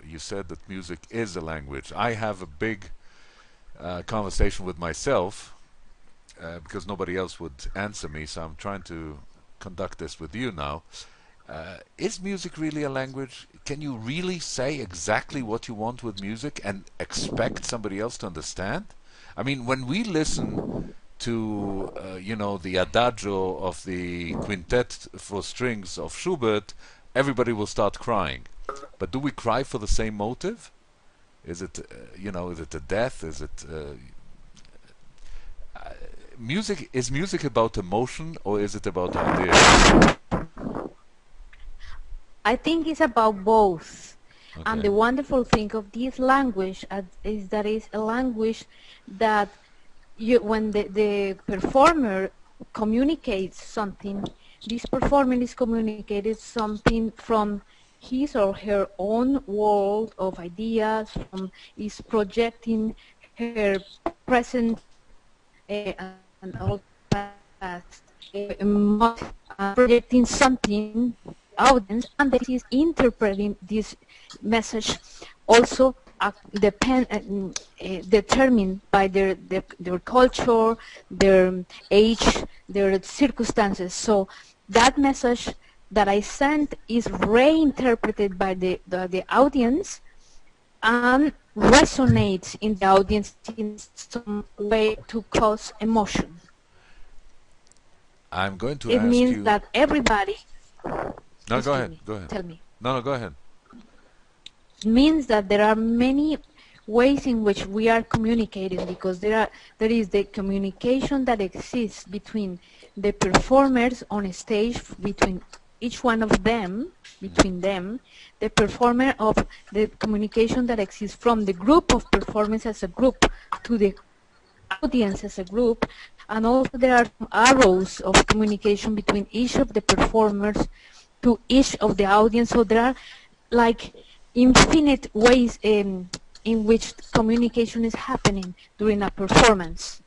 you said that music is a language. I have a big conversation with myself because nobody else would answer me, so I'm trying to conduct this with you now. Is music really a language? Can you really say exactly what you want with music and expect somebody else to understand? I mean, when we listen to, the adagio of the quintet for strings of Schubert, everybody will start crying. But do we cry for the same motive? Is it, is it a death? Is it music? Is music about emotion or is it about ideas? I think it's about both. Okay. And the wonderful thing of this language is that it's a language that when the performer communicates something, this performer is communicated something from his or her own world of ideas, is projecting her present and all past, projecting something audience, and that is interpreting this message also determined by their culture, their age, their circumstances. So that message that I sent is reinterpreted by the audience and resonates in the audience in some way to cause emotion. I'm going to ask you... It means you... that everybody... No, go ahead. Go ahead. Tell me. No, go ahead. It means that there are many ways in which we are communicating, because there is the communication that exists between the performers on a stage, between each one of them, between them, the performer of the communication that exists from the group of performers as a group to the audience as a group, and also there are arrows of communication between each of the performers to each of the audience. So there are like infinite ways in which communication is happening during a performance,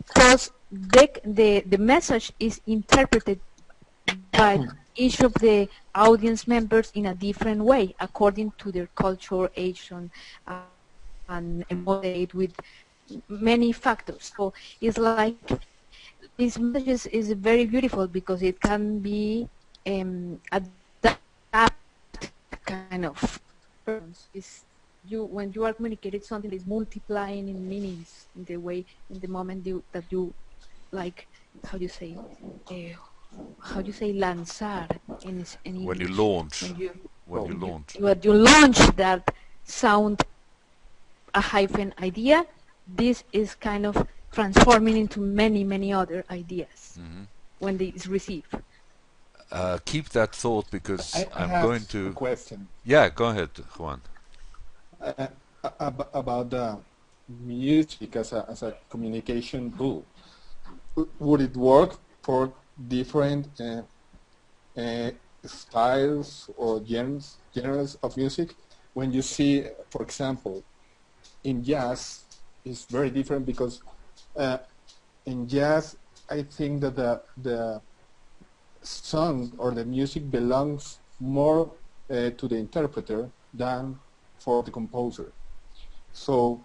because the message is interpreted by each of the audience members in a different way according to their culture, age, and emote with many factors. So it's like this message is very beautiful because it can be adapted kind of. When you are communicating something, is multiplying in meanings in the way, in the moment that you like, how do you say lanzar in English? When you launch. When you launch that sound, a hyphen idea, this is kind of transforming into many other ideas when it is received. Keep that thought, because I'm going to... a question. Yeah, go ahead, Juan. About the music as a communication tool. Would it work for different styles or genres of music? When you see, for example, in jazz, it's very different, because in jazz, I think that the song or the music belongs more to the interpreter than for the composer. So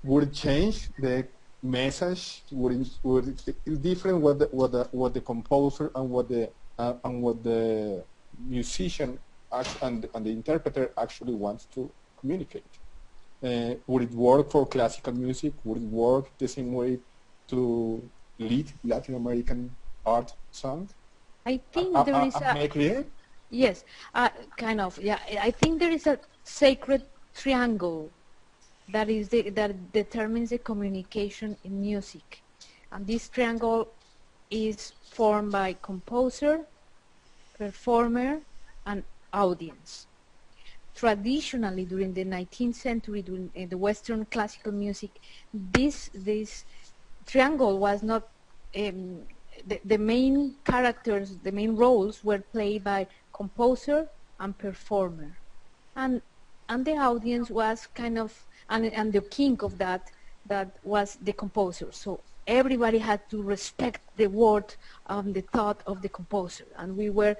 would it change the message? Would it be different what the composer and what the musician and the interpreter actually wants to communicate? Would it work for classical music? Would it work the same way to lead Latin American art song? I think there is am I clear? Yes, kind of. Yeah, I think there is a sacred triangle that determines the communication in music, and this triangle is formed by composer, performer, and audience. Traditionally, during the 19th century, during the Western classical music, this triangle was not the main characters, the main roles were played by composer and performer, and the audience was kind of, and the king of that was the composer. So everybody had to respect the word and the thought of the composer, and we were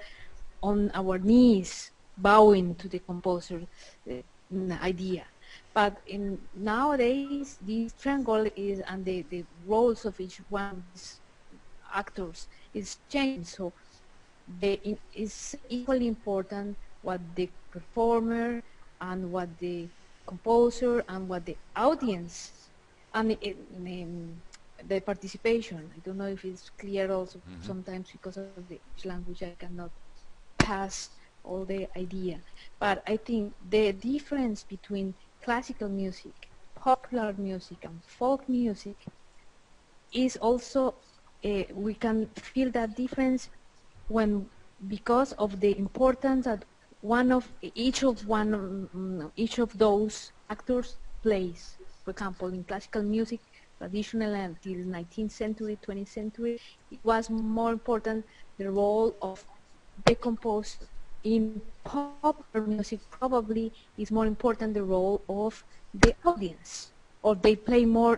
on our knees bowing to the composer, idea. But in nowadays, this triangle is, and the roles of each one of these actors is changing. So it's equally important what the performer and what the composer and what the audience and the participation. I don't know if it's clear also. Sometimes because of the English language I cannot pass all the idea. But I think the difference between classical music, popular music and folk music is also, we can feel that difference when, because of the importance that each of those actors plays. For example, in classical music, traditionally until 19th century, 20th century, it was more important the role of the composer. In popular music, probably is more important the role of the audience, or they play more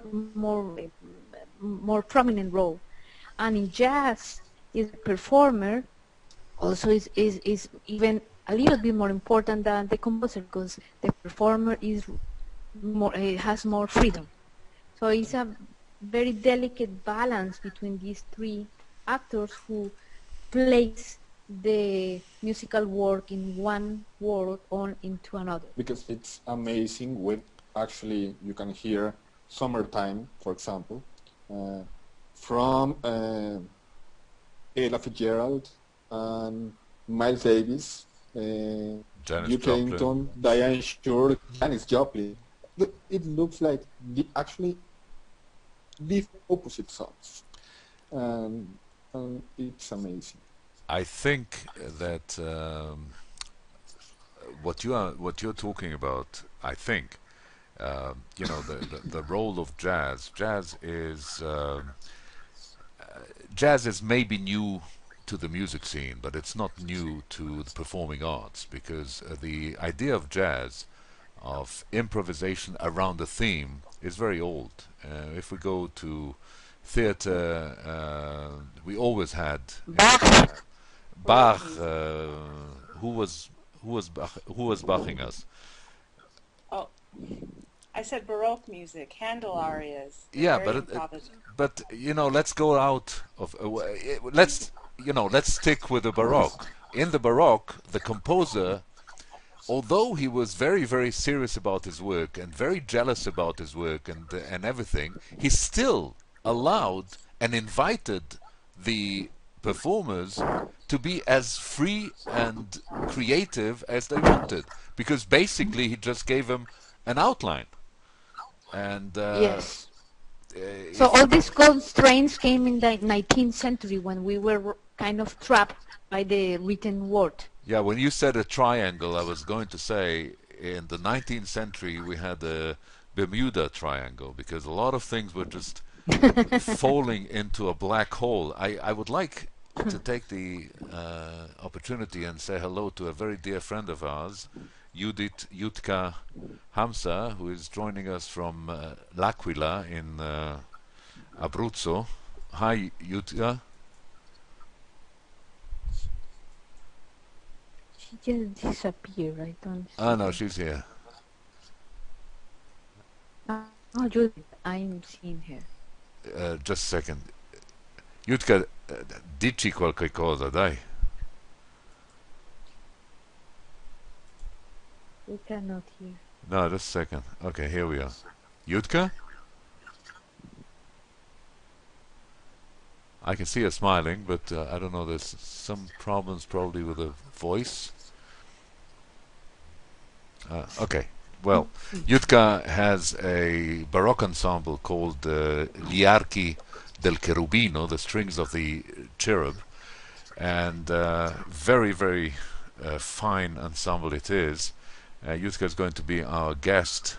prominent role. And in jazz, is the performer also is even a little bit more important than the composer, because the performer is more, has more freedom. So it's a very delicate balance between these three actors who place the musical work in one world on into another. Because it's amazing when actually you can hear Summertime, for example, from Ella Fitzgerald and Miles Davis, Janis Duke Joplin. Ellington, Diane Shore, Janis Joplin. It looks like actually the opposite songs, and it's amazing. I think that what you're talking about, I think, you know, the role of jazz. Jazz is maybe new to the music scene, but it's not new to the performing arts, because the idea of jazz, of improvisation around a theme, is very old. If we go to theater, we always had Bach. Bach. Who was Baching us? Oh, I said Baroque music, Handel arias. Yeah, Very but improvisative. but you know, let's go out of let's let's stick with the Baroque. In the Baroque, the composer, although he was very, very serious about his work and very jealous about his work and everything, he still allowed and invited the performers to be as free and creative as they wanted, because basically he just gave them an outline. And Yes. So all these constraints came in the 19th century when we were kind of trapped by the written word. yeah, when you said a triangle, I was going to say in the 19th century we had the Bermuda Triangle, because a lot of things were just falling into a black hole. I would like to take the opportunity and say hello to a very dear friend of ours, Judith Jutka Hamsa, who is joining us from L'Aquila in Abruzzo. Hi, Jutka. She just disappeared. I don't see Ah, no, her. she's here. Oh, Judith, I'm seeing her. Just a second. Jutka, dici qualche cosa, dai. We cannot hear. No, just a second. Okay, here we are. Jutka? I can see her smiling, but I don't know, there's some problems probably with the voice. Okay, well, Jutka has a Baroque ensemble called Gli Archi del Cherubino, the strings of the cherub, and very, very fine ensemble it is. Jutka is going to be our guest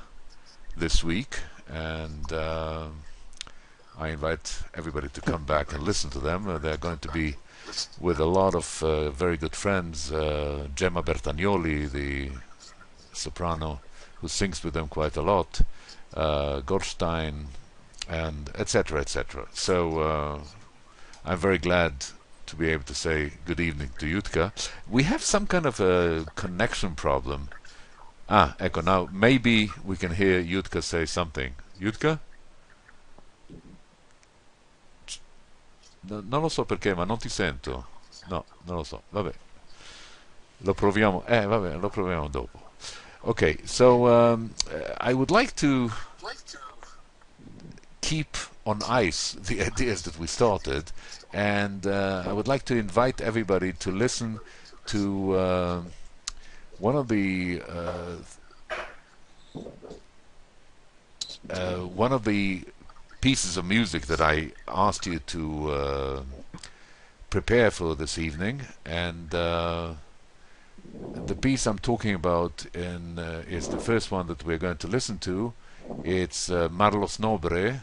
this week, and I invite everybody to come back and listen to them. They're going to be with a lot of very good friends, Gemma Bertagnoli, the soprano, who sings with them quite a lot, Goldstein, and etc., etc. So I'm very glad to be able to say good evening to Jutka. We have some kind of a connection problem. Ah, ecco, now maybe we can hear Yutka say something. Yutka? Non lo so perché, ma non ti sento. No, non lo so. Vabbè, lo proviamo. Vabbè, lo proviamo dopo. Okay, so I would like to keep on ice the ideas that we started, and I would like to invite everybody to listen to one of the pieces of music that I asked you to prepare for this evening, and the piece I'm talking about is the first one that we're going to listen to. It's Marlos Nobre,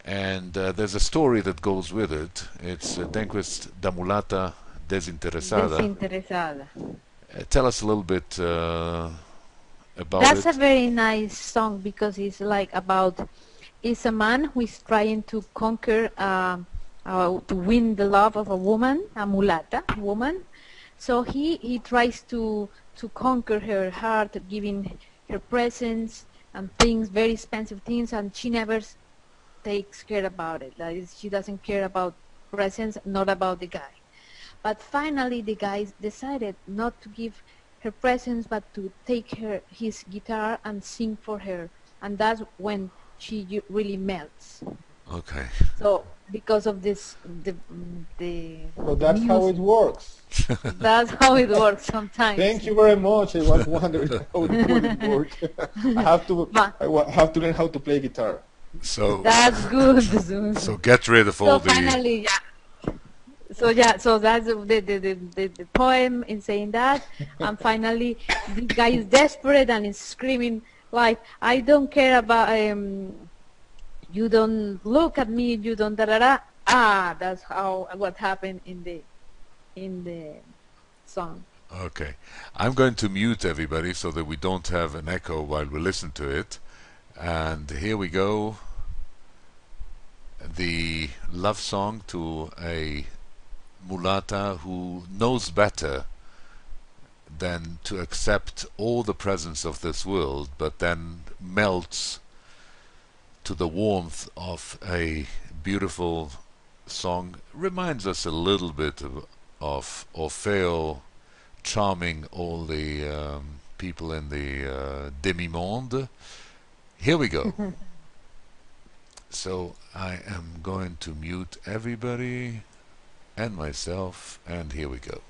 and there's a story that goes with it. It's Denquist da mulata desinteresada. Desinteresada. Tell us a little bit about That's it. a very nice song because it's like about, it's a man who is trying to conquer, to win the love of a woman, a mulata woman. So he tries to conquer her heart, giving her presents and things, very expensive things, and she never takes care about it. Like, she doesn't care about presents, not about the guy. But finally the guy decided not to give her presents, but to take his guitar and sing for her, and that's when she really melts. Okay. So because of this, But that's how it works. that's how it works sometimes. Thank you very much. I was wondering how it would work. I have to learn how to play guitar. So That's good. so get rid of So all the. finally, so that's the poem in saying that, and finally this guy is desperate and is screaming like, I don't care about, you don't look at me, you don't da da da. That's what happened in the song. Okay, I'm going to mute everybody so that we don't have an echo while we listen to it. And here we go. The love song to a mulata who knows better than to accept all the presents of this world, but then melts to the warmth of a beautiful song. Reminds us a little bit of Orfeo charming all the people in the demi-monde. Here we go. So I am going to mute everybody and myself, and here we go.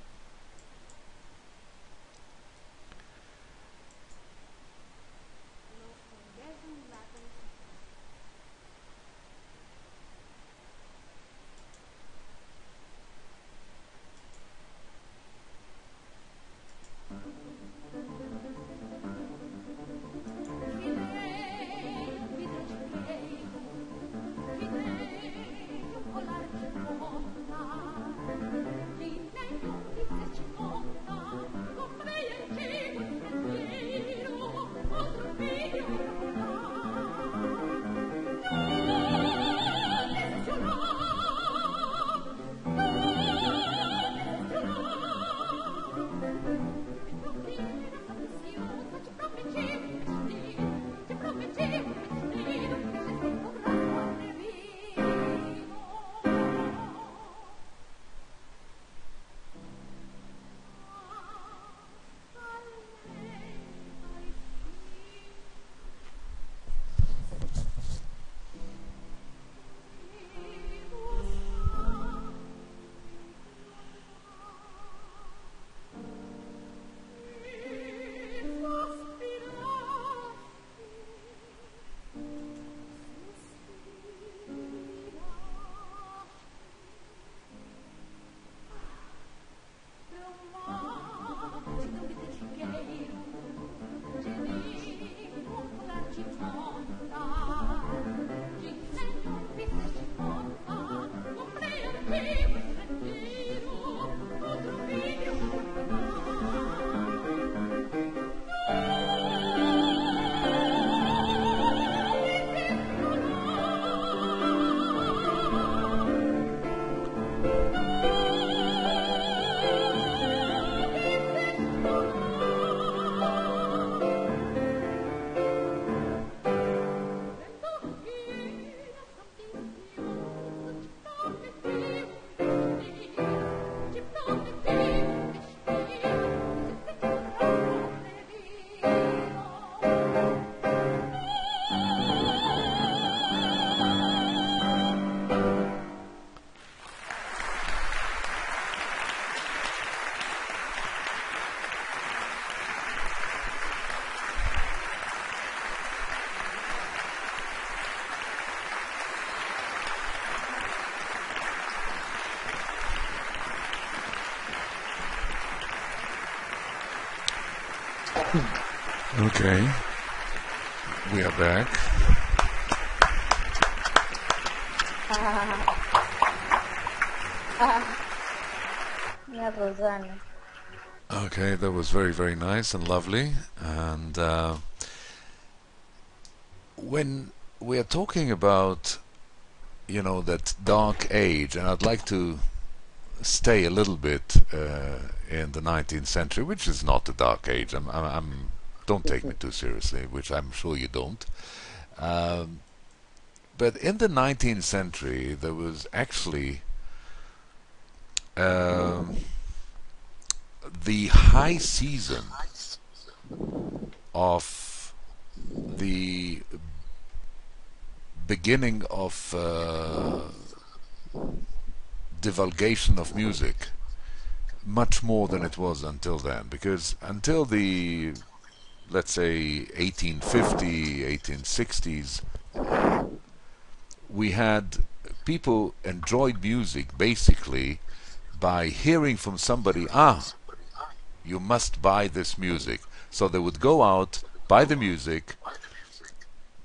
Okay, we are back. Yeah, Rosanna. Okay, that was very, very nice and lovely. And when we are talking about, that dark age, and I'd like to stay a little bit in the 19th century, which is not a dark age. Don't take me too seriously, which I'm sure you don't. Um, but in the 19th century, there was actually um, the high season of the beginning of divulgation of music, much more than it was until then, because until the, let's say, 1850, 1860s, we had people enjoyed music basically by hearing from somebody, you must buy this music. So they would go out, buy the music,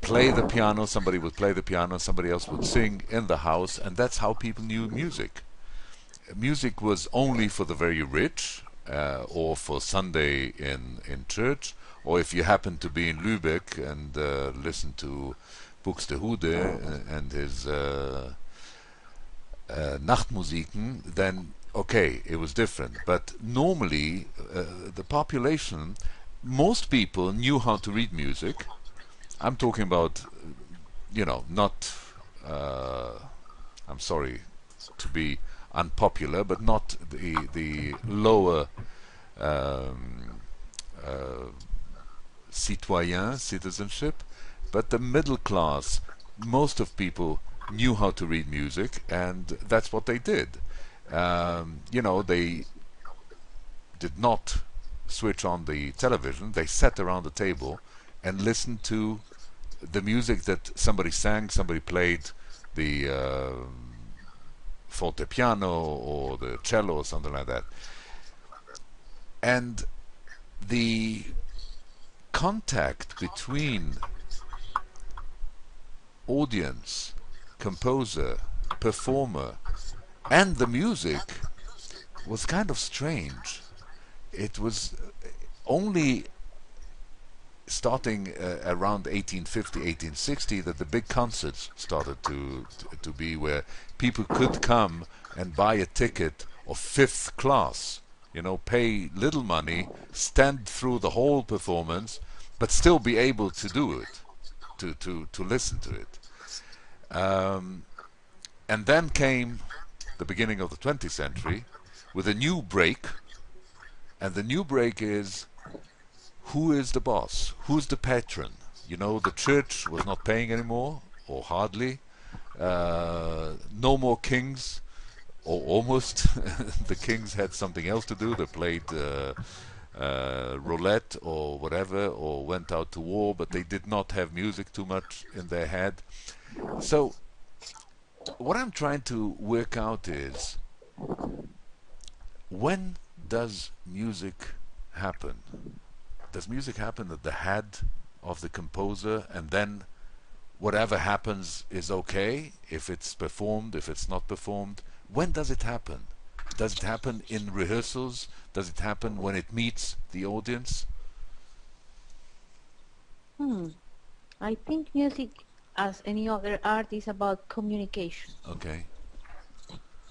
play the piano, somebody would play the piano, somebody else would sing in the house, and that's how people knew music. Music was only for the very rich, or for Sunday in church, or if you happened to be in Lübeck and listen to Buxtehude and his Nachtmusiken, then okay, it was different. But normally, the population, most people knew how to read music. I'm talking about, not, I'm sorry to be unpopular, but not the lower um, uh, citizenship, but the middle class. Most of people knew how to read music, and that's what they did. They did not switch on the television. They sat around the table and listened to the music that somebody sang, somebody played the fortepiano or the cello or something like that. And the contact between audience, composer, performer, and the music was kind of strange. It was only starting around 1850, 1860 that the big concerts started to be where people could come and buy a ticket of fifth class, pay little money, stand through the whole performance, but still be able to do it, to listen to it. And then came the beginning of the 20th century with a new break, and the new break is, who is the boss? Who's the patron? The church was not paying anymore, or hardly. No more kings, or almost. The kings had something else to do. They played roulette or whatever, or went out to war, but they did not have music too much in their head. So, what I'm trying to work out is, when does music happen? Does music happen at the head of the composer, and then whatever happens is okay if it's performed, if it's not performed? When does it happen? Does it happen in rehearsals? Does it happen when it meets the audience? I think music, as any other art, is about communication. Okay.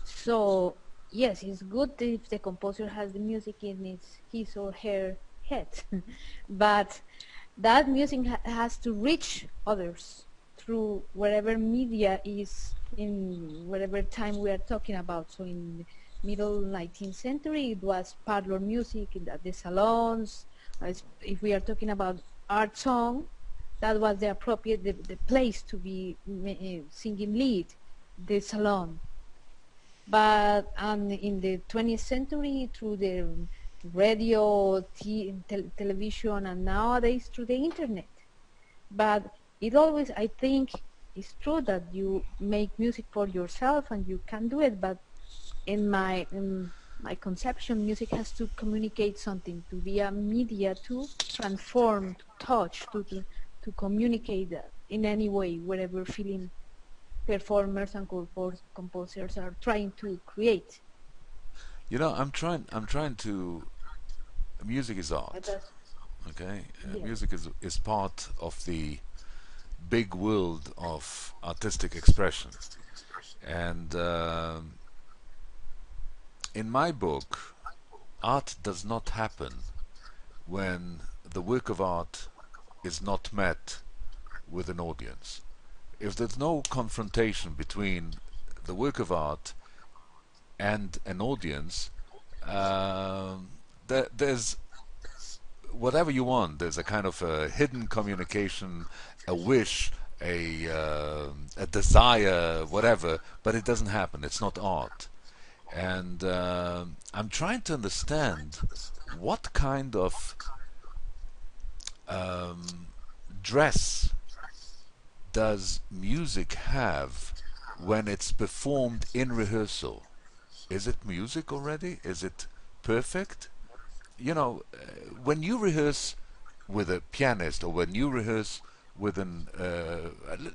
So yes, it's good if the composer has the music in his or her head, but that music has to reach others through whatever media is in whatever time we are talking about. So in middle 19th century, it was parlor music at the salons. If we are talking about art song, that was the appropriate the place to be singing lead, the salon. But in the 20th century, through the radio, television, and nowadays through the internet. But it always, I think, is true that you make music for yourself and you can do it. But in my my conception, music has to communicate something, to be a media to transform, to touch, to communicate in any way, whatever feeling performers and composers are trying to create. I'm trying to. Music is But art. that's, Okay, yes. music is part of the big world of artistic expression, and in my book, art does not happen when the work of art is not met with an audience. If there's no confrontation between the work of art and an audience, there's whatever you want. There's a kind of a hidden communication, a wish, a desire, whatever, but it doesn't happen. It's not art. And I'm trying to understand what kind of um, dress does music have when it's performed in rehearsal? Is it music already? Is it perfect? When you rehearse with a pianist or when you rehearse with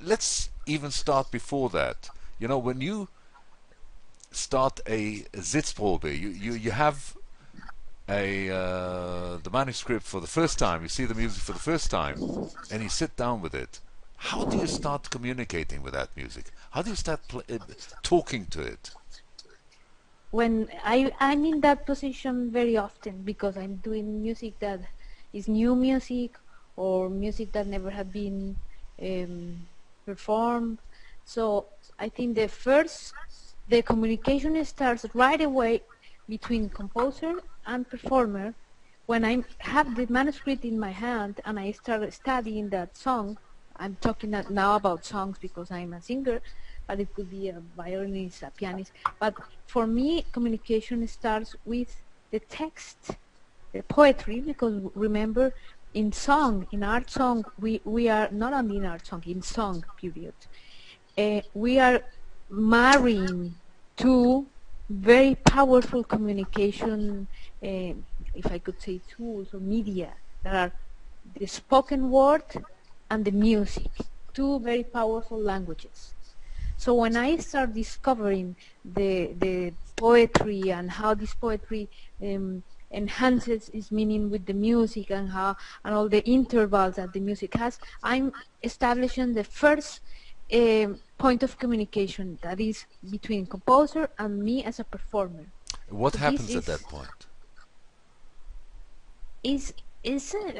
let's even start before that. When you start a Sitzprobe, you have the manuscript for the first time, you see the music for the first time, and you sit down with it. How do you start communicating with that music? How do you start talking to it? When I'm in that position very often because I'm doing music that is new music or music that never had been performed. So I think the communication starts right away between composer and performer. When I have the manuscript in my hand and I start studying that song, I'm talking now about songs because I'm a singer, but it could be a violinist, a pianist. But for me, communication starts with the text, the poetry, because remember, in art song, we are not only in art song, in song, period. We are marrying two very powerful communication, if I could say, tools or media that are the spoken word and the music, two very powerful languages. So when I start discovering the poetry and how this poetry enhances its meaning with the music and all the intervals that the music has, I'm establishing the first point of communication that is between composer and me as a performer. What So this happens at that point? is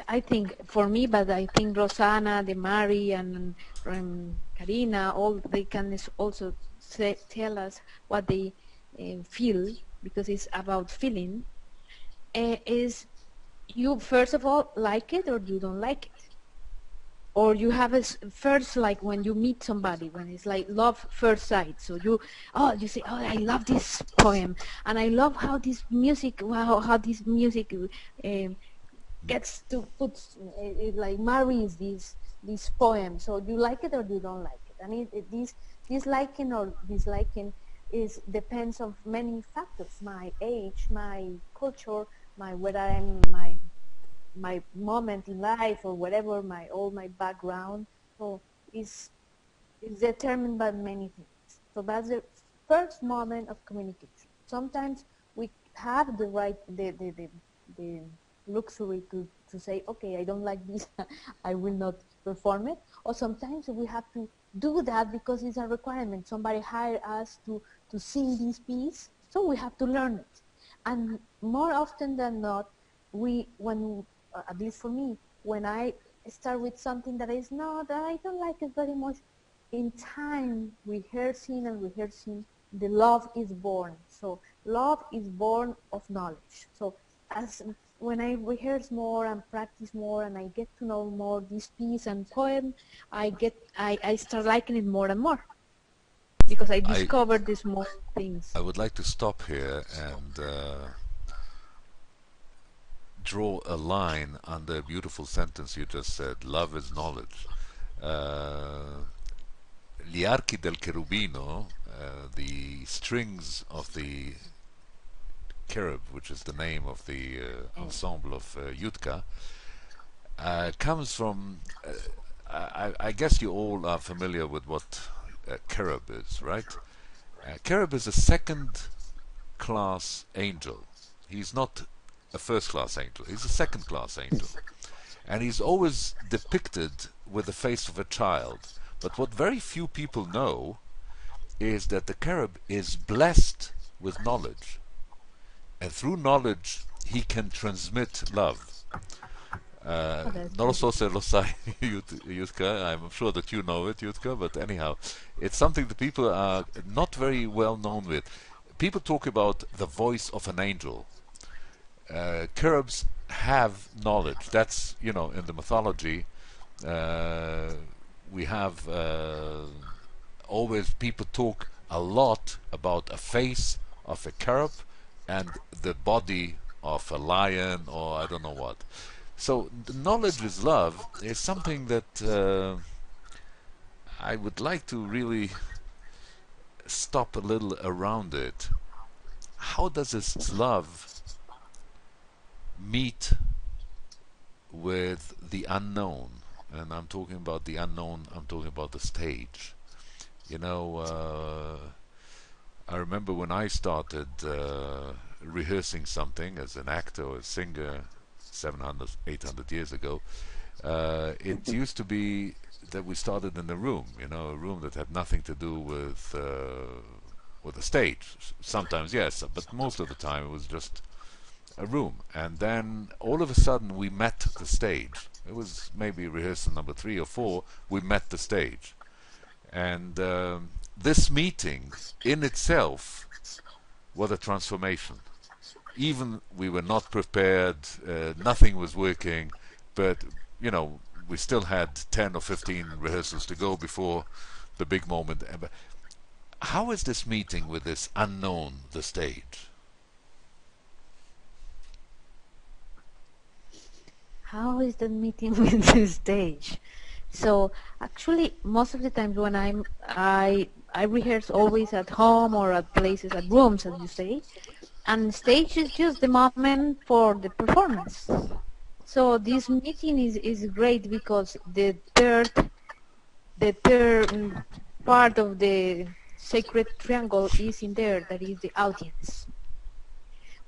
I think for me, but I think Rosanna, De Mari, and Karina, all they can also tell us what they feel, because it's about feeling. Is you first of all like it or you don't like it, or you have a first, like when you meet somebody, when it's like love first sight. So you say, oh, I love this poem, and I love how this music, how this music gets to put it like marries this poem. So you like it or you don't like it, and this liking or disliking is depends of many factors: my age, my culture, whether I'm my moment in life or whatever, all my background. So is determined by many things. So that's the first moment of communication. Sometimes we have the right, the luxury to say, okay, I don't like this, I will not perform it. Or sometimes we have to do that because it's a requirement. Somebody hired us to sing this piece, so we have to learn it. And more often than not, at least for me, when I start with something that is not, I don't like it very much, in time, rehearsing, the love is born. So love is born of knowledge. So as when I rehearse more and practice more and I get to know more this piece and poem, I start liking it more and more because I I discovered these more things. I would like to stop here and draw a line on the beautiful sentence you just said. Love is knowledge. Gli archi del cherubino, the strings of the Cherub, which is the name of the ensemble of Yutka, comes from. I guess you all are familiar with what Cherub is, right? Cherub is a second-class angel. He's not a first-class angel. He's a second-class angel. And he's always depicted with the face of a child. But what very few people know is that the cherub is blessed with knowledge. And through knowledge, he can transmit love. Non lo so se lo sai, Yutka. I'm sure that you know it, Yutka. But anyhow, it's something that people are not very well known with. People talk about the voice of an angel. Cherubs have knowledge. That's, in the mythology, we have always people talk a lot about a face of a cherub and the body of a lion or I don't know what. So knowledge is love is something that I would like to really stop a little around it. How does this love meet with the unknown? And I'm talking about the unknown, I'm talking about the stage. I remember when I started rehearsing something as an actor or a singer 700, 800 years ago, it used to be that we started in a room, a room that had nothing to do with the stage. Sometimes yes, but most of the time it was just a room. And then all of a sudden we met the stage. It was maybe rehearsal number 3 or 4, we met the stage. And this meeting in itself was a transformation. Even we were not prepared, nothing was working, but we still had 10 or 15 rehearsals to go before the big moment. How is this meeting with this unknown, the stage? How is the meeting with the stage? So actually, most of the times when I rehearse always at home or at places, at rooms, as you say, and stage is just the moment for the performance. So this meeting is great because the third part of the sacred triangle is in there, that is the audience,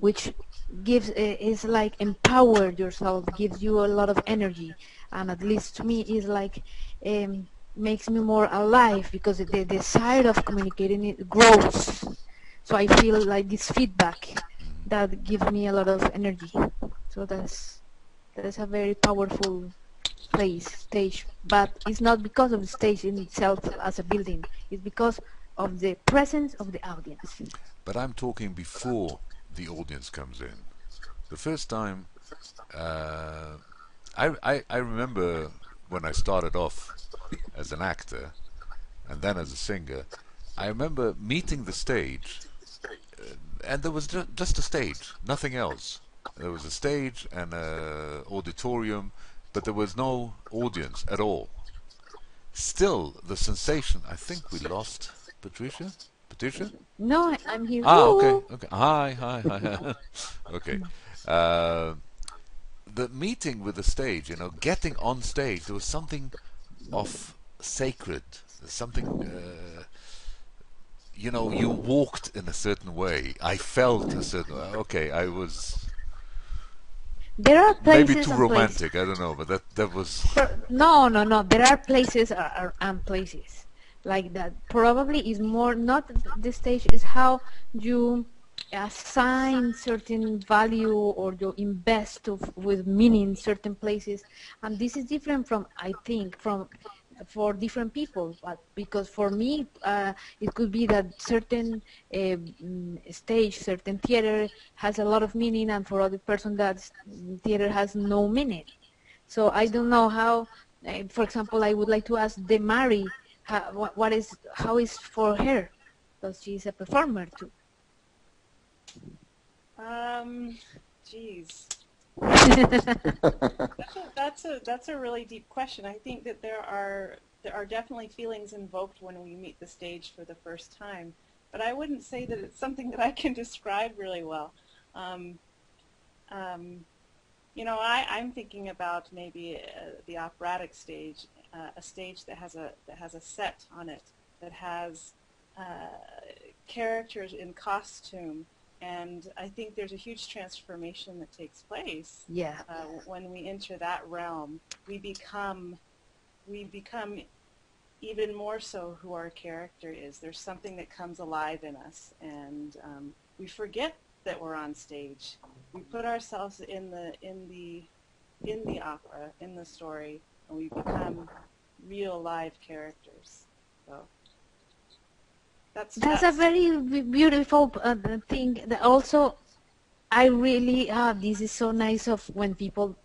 which gives is like empower yourself, gives you a lot of energy, and at least to me is like makes me more alive because the desire of communicating it grows. So I feel like this feedback that gives me a lot of energy. So that's a very powerful place, stage. But it's not because of the stage in itself as a building. It's because of the presence of the audience. But I'm talking before the audience comes in. The first time, I remember when I started off as an actor and then as a singer, I remember meeting the stage, and there was just a stage, nothing else. There was a stage and an auditorium, but there was no audience at all. Still, the sensation, I think we lost Patricia? Patricia? No, I'm here. Okay. Hi. Okay. The meeting with the stage, getting on stage, there was something of sacred, something, you walked in a certain way. I felt a certain way. Okay, I was There are places maybe too romantic, I don't know, but that was... No. There are places and places like that. Probably is more not the stage, is how you assign certain value or you invest with meaning certain places, and this is different from, I think, for different people. But because for me it could be that certain stage, certain theater has a lot of meaning, and for other person that theater has no meaning. So I don't know how, for example, I would like to ask Demari how is for her, because she's a performer too. Geez. That's a really deep question. I think that there are definitely feelings invoked when we meet the stage for the first time, but I wouldn't say that it's something that I can describe really well. Um, you know, I'm thinking about maybe the operatic stage, a stage that has a set on it, that has characters in costume, and I think there's a huge transformation that takes place. Yeah. When we enter that realm. We become even more so who our character is. There's something that comes alive in us, and we forget that we're on stage. We put ourselves in the opera, in the story, and we become real live characters. So That's a very beautiful thing. That also, I really, this is so nice of when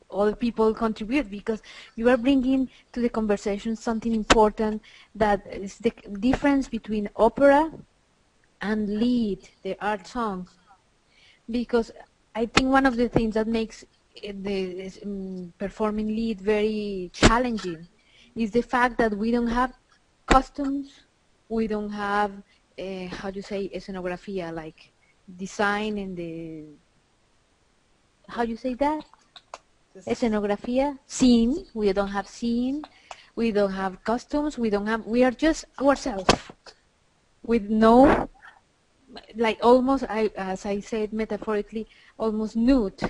all people contribute, because you are bringing to the conversation something important, that is the difference between opera and lead, the art song. Because I think one of the things that makes performing lead very challenging is the fact that we don't have costumes, we don't have, how do you say, escenografía, like design and the, how do you say that? Escenografía, scene, we don't have scene, we don't have costumes, we are just ourselves with no, like almost, as I said metaphorically, almost nude.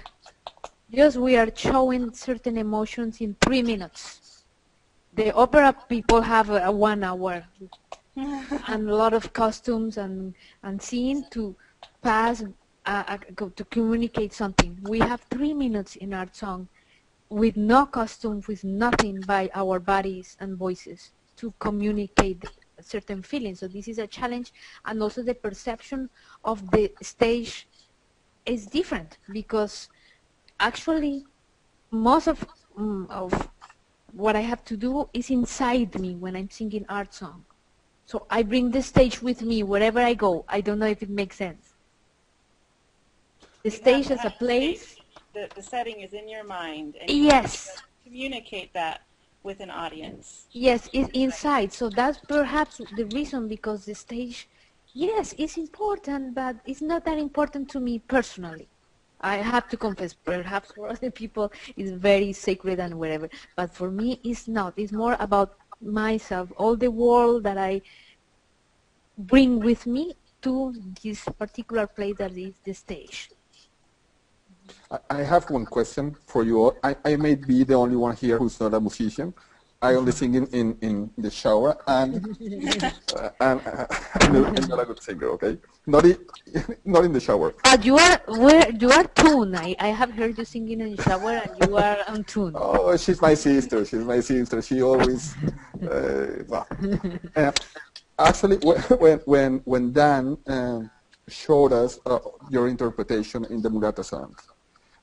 Just we are showing certain emotions in 3 minutes. The opera people have a 1 hour and a lot of costumes and scene to pass, to communicate something. We have 3 minutes in our song with no costume, with nothing by our bodies and voices to communicate certain feelings. So this is a challenge, and also the perception of the stage is different, because actually most of what I have to do is inside me when I'm singing art song. So I bring the stage with me wherever I go. I don't know if it makes sense. The stage as a place. The setting is in your mind, and yes, you communicate that with an audience. Yes, it's inside. So that's perhaps the reason, because the stage, yes, it's important, but it's not that important to me personally. I have to confess, perhaps for other people it's very sacred and whatever, but for me it's not. It's more about myself, all the world that I bring with me to this particular place that is the stage. I have one question for you all. I may be the only one here who's not a musician. I only sing in the shower, and I'm not a good singer, okay? Not in the shower. But you are tuned. I have heard you singing in the shower, and you are on tune. Oh, she's my sister. She's my sister. She always. Actually, when Dan showed us your interpretation in the Mulata song,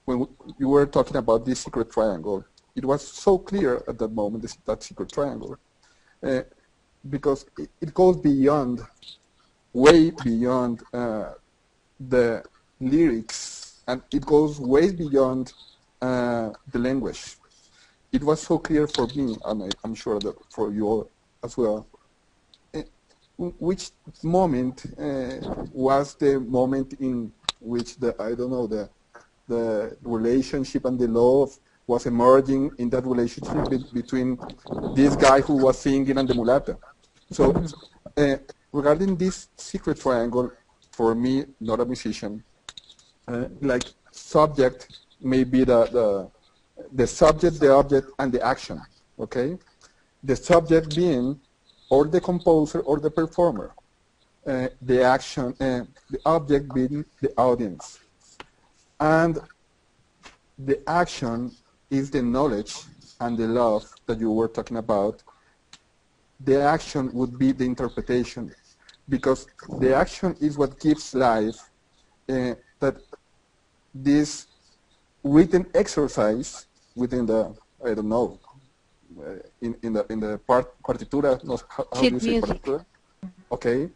when you were talking about this secret triangle, it was so clear at that moment, that secret triangle, because it goes beyond, way beyond the lyrics, and it goes way beyond the language. It was so clear for me, and I'm sure that for you all as well. Which moment was the moment in which the relationship and the love was emerging in that relationship between this guy who was singing and the mulata? So regarding this secret triangle, for me, not a musician, like subject may be the subject, the object, and the action, okay? The subject being or the composer or the performer, the action, the object being the audience. And the action is the knowledge and the love that you were talking about. The action would be the interpretation, because the action is what gives life, that this written exercise within the, I don't know, in the partitura, no, how do you say partitura? Okay,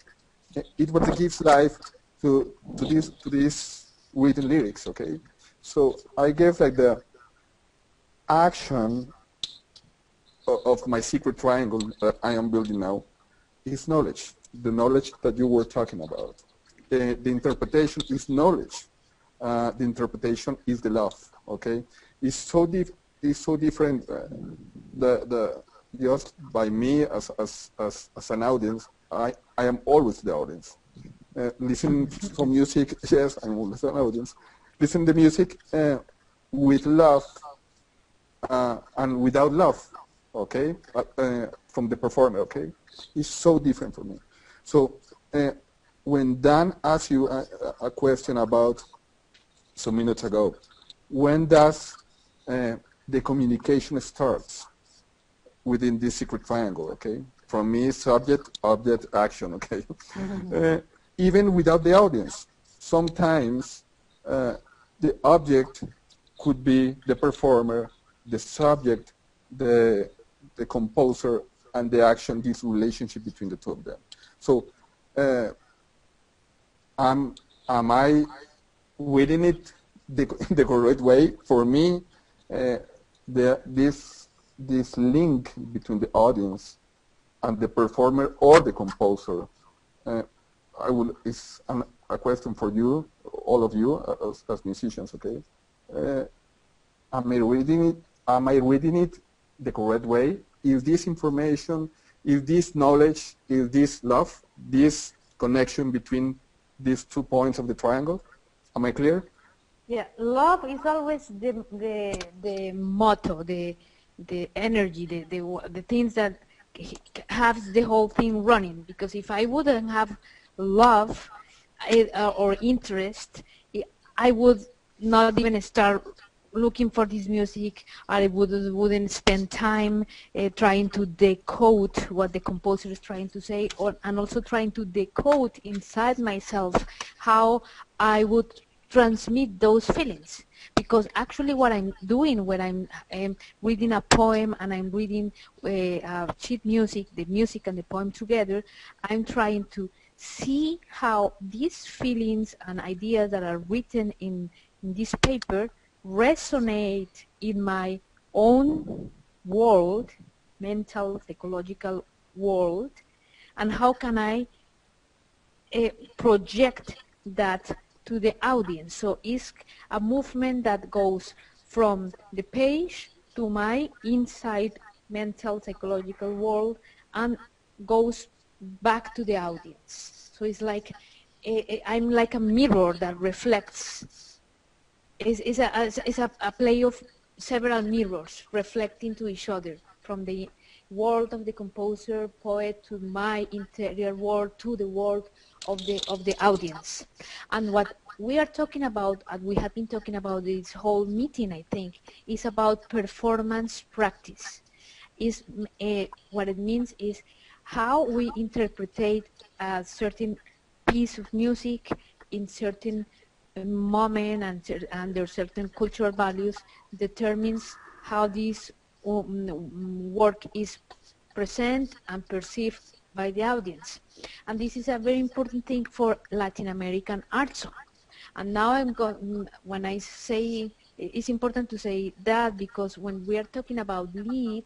it what gives life to this written lyrics. Okay, so I gave like the action of my secret triangle that I am building now is knowledge, the knowledge that you were talking about. The interpretation is knowledge, the interpretation is the love. Okay, it's so different. Just by me as an audience, I am always the audience. Listen to music, yes, I'm always an audience. Listen to music with love and without love, okay, from the performer, okay? It's so different for me. So when Dan asked you a question about some minutes ago, when does the communication starts within this secret triangle, okay? From me, subject, object, action, okay? Even without the audience, sometimes the object could be the performer, the subject, the composer, and the action, this relationship between the two of them. So am I reading it the correct way? For me, this link between the audience and the performer or the composer, is a question for you, all of you, as musicians, okay? Am I reading it the correct way? Is this information, is this knowledge, is this love, this connection between these 2 points of the triangle? Am I clear? Yeah, love is always the motto, the energy, the things that have the whole thing running. Because if I wouldn't have love or interest, I would not even start looking for this music. I wouldn't spend time trying to decode what the composer is trying to say, and also trying to decode inside myself how I would transmit those feelings. Because actually what I'm doing when I'm reading a poem and I'm reading sheet music, the music and the poem together, I'm trying to see how these feelings and ideas that are written in this paper resonate in my own world, mental, psychological world, and how can I project that to the audience. So it's a movement that goes from the page to my inside mental, psychological world and goes back to the audience. So it's like I'm like a mirror that reflects. It's a play of several mirrors reflecting to each other, from the world of the composer, poet, to my interior world, to the world of the audience. And what we are talking about, and we have been talking about this whole meeting, I think, is about performance practice. Is what it means is how we interpret a certain piece of music in certain moment and under certain cultural values determines how this work is present and perceived by the audience. And this is a very important thing for Latin American art song. And now when I say, it's important to say that because when we are talking about lead,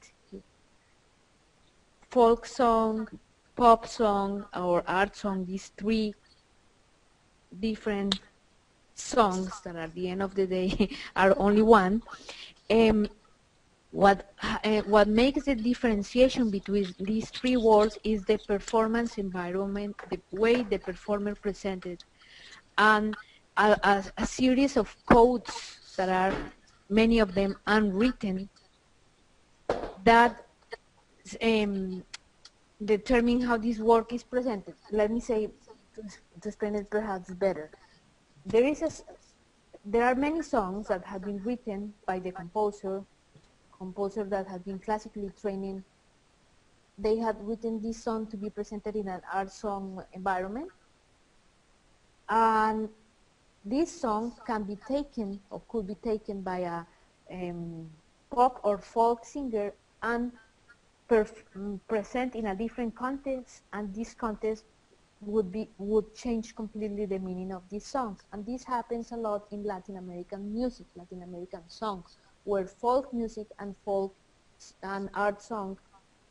folk song, pop song, or art song, these three different songs that at the end of the day are only one, what makes the differentiation between these three words is the performance environment, the way the performer presented, and a series of codes that are, many of them unwritten, that determine how this work is presented. Let me say, to explain it perhaps better. There are many songs that have been written by the composer that have been classically trained. They had written this song to be presented in an art song environment. And this song can be taken or could be taken by a pop or folk singer and present in a different context, and this context would change completely the meaning of this song. And this happens a lot in Latin American music, Latin American song, where folk music and folk and art song,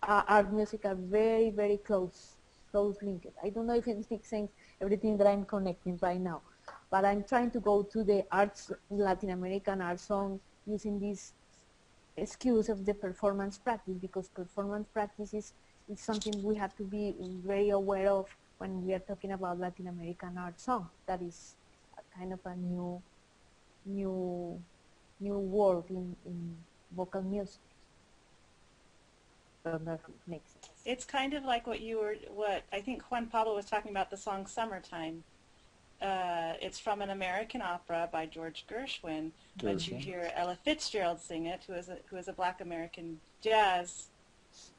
art music are very, very close linked. I don't know if it makes sense, everything that I'm connecting right now. but I'm trying to go to the arts, Latin American art song, using this excuse of the performance practice, because performance practice is something we have to be very aware of when we are talking about Latin American art song. That is a kind of a new word in vocal music. I don't know if it makes sense. It's kind of like what I think Juan Pablo was talking about, the song Summertime. It's from an American opera by George Gershwin, but you hear Ella Fitzgerald sing it, who is a Black American jazz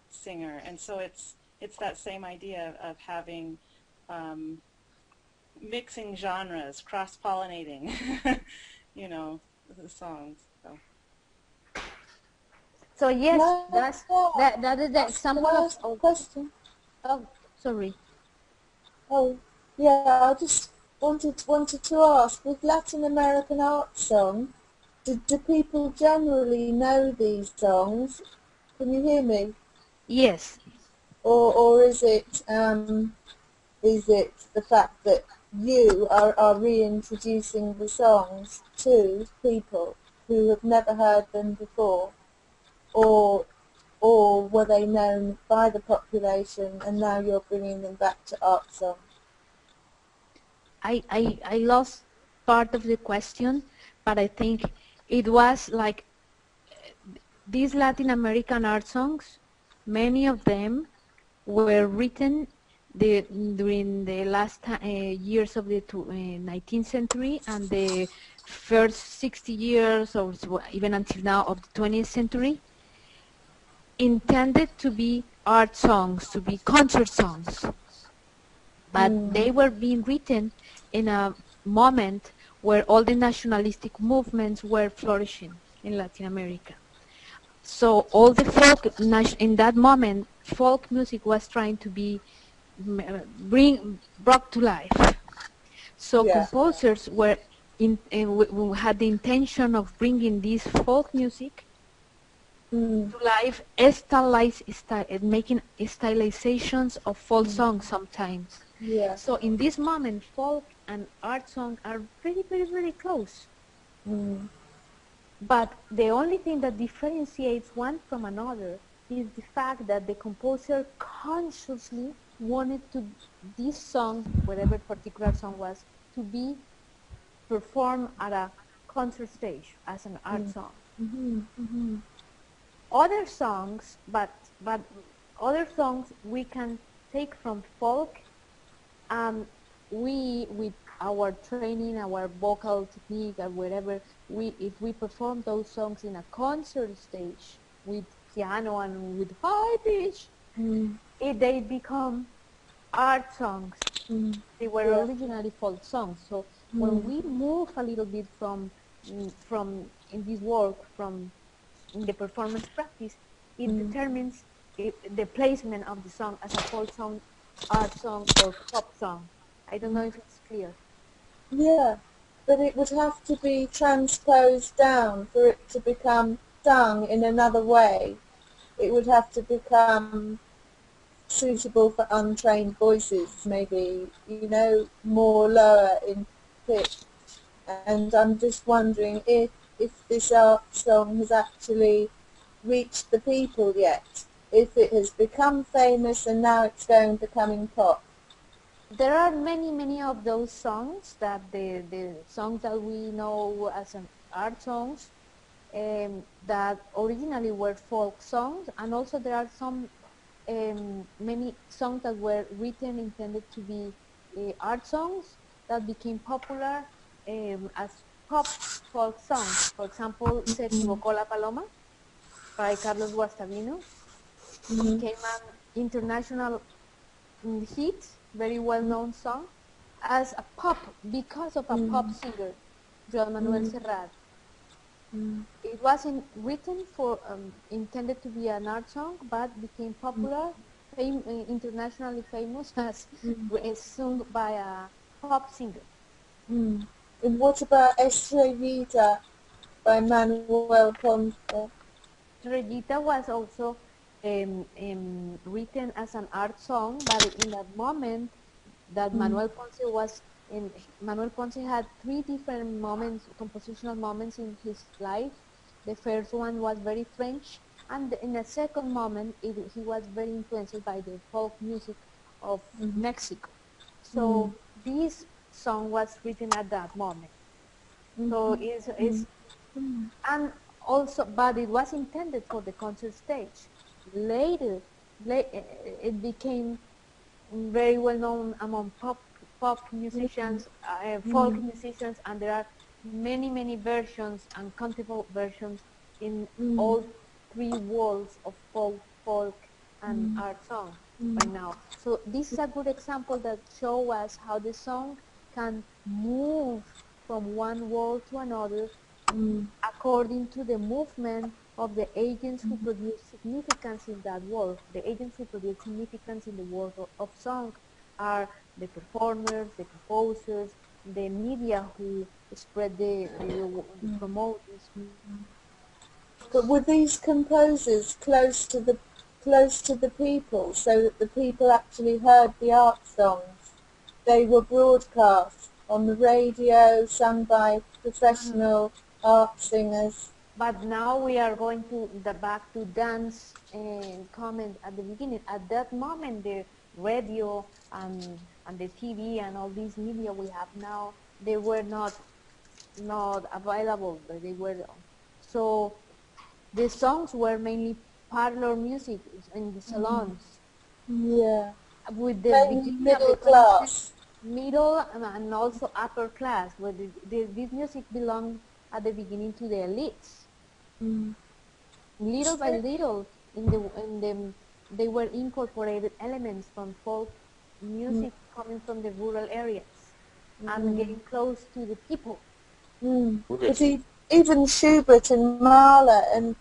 singer, and so it's that same idea of having mixing genres, cross-pollinating, you know, the songs. So yes, No, that is the that's example the of last question. oh, sorry. Oh, yeah, I just wanted to ask, with Latin American art song, do people generally know these songs? Can you hear me? Yes. Or is it the fact that you are reintroducing the songs to people who have never heard them before? Or were they known by the population and now you're bringing them back to art song? I lost part of the question, but I think it was like these Latin American art songs, many of them were written during the last years of the 19th century and the first 60 years or even until now of the 20th century, intended to be art songs, to be concert songs. But they were being written in a moment where all the nationalistic movements were flourishing in Latin America. So all the folk, in that moment, folk music was trying to be brought to life. So composers were had the intention of bringing this folk music to life, making stylizations of folk songs sometimes. Yeah. So in this moment, folk and art song are very, very, very close. But the only thing that differentiates one from another is the fact that the composer consciously wanted this song, whatever particular song was, to be performed at a concert stage as an art song. Other songs, but other songs we can take from folk, we, with our training, our vocal technique, or whatever, if we perform those songs in a concert stage with piano and with high pitch, they become art songs. They were originally folk songs. So when we move a little bit from in this work from in the performance practice, it determines the placement of the song as a folk song, art song, or pop song. I don't know if it's clear. Yeah, but it would have to be transposed down for it to become sung in another way. It would have to become suitable for untrained voices, maybe, more lower in pitch. And I'm just wondering if this art song has actually reached the people yet, if it has become famous and now it's becoming pop. There are many of those songs, that the songs that we know as art songs, that originally were folk songs, and also there are some many songs that were written intended to be art songs that became popular as pop folk songs. For example, Se equivocó la paloma by Carlos Guastavino became an international hit, very well-known song, as a pop, because of a pop singer, Joan Manuel Serrat. It wasn't written for, intended to be an art song, but became popular, internationally famous, as sung by a pop singer. And what about Estrellita by Manuel Ponce? Estrellita was also written as an art song, but in that moment that Manuel Ponce was And Manuel Ponce had three different moments, compositional moments in his life. The first one was very French, and in the second moment, he was very influenced by the folk music of Mexico. So this song was written at that moment. So and also, but it was intended for the concert stage. Later, it became very well known among pop musicians, folk musicians, and there are many versions and countable versions in all three worlds of folk and art song right now. So this is a good example that shows us how the song can move from one world to another according to the movement of the agents who produce significance in that world. The agents who produce significance in the world of song are the performers, the composers, the media who spread promote this. But were these composers close to the people, so that the people actually heard the art songs? They were broadcast on the radio, sung by professional art singers. But now we are going to back to dance and comment at the beginning. At that moment, the radio and the TV and all these media we have now, they were not available. But they were so the songs were mainly parlor music in the salons. Yeah. With the Mainly beginning of middle the 20th class. middle and also upper class, where this music belonged at the beginning to the elites. Little by little, they were incorporated elements from folk music coming from the rural areas and getting close to the people. But even Schubert and Mahler and,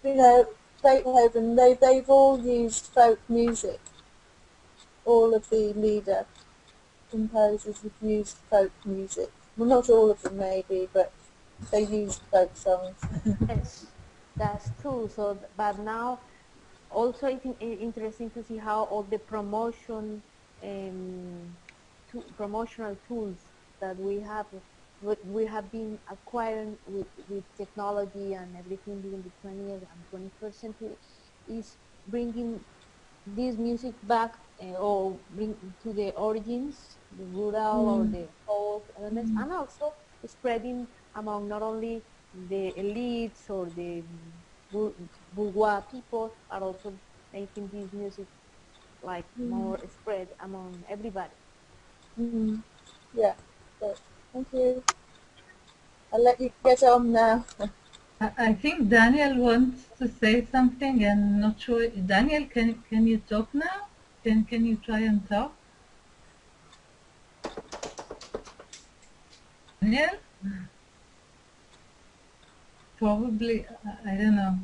you know, Beethoven, they've all used folk music. All of the leader composers have used folk music. Well, not all of them maybe, but they used folk songs. Yes, that's true. So, but now also it's interesting to see how all the promotional tools that we have been acquiring with technology and everything during the 20th and 21st century is bringing this music back or bring to the origins, the rural or the folk elements, and also spreading among not only the elites or the bourgeois people, but also making this music like more spread among everybody. Yeah, good. Thank you. I'll let you get on now. I think Daniel wants to say something and not sure. Daniel, can you talk now? Can you try and talk? Daniel? Probably, I don't know.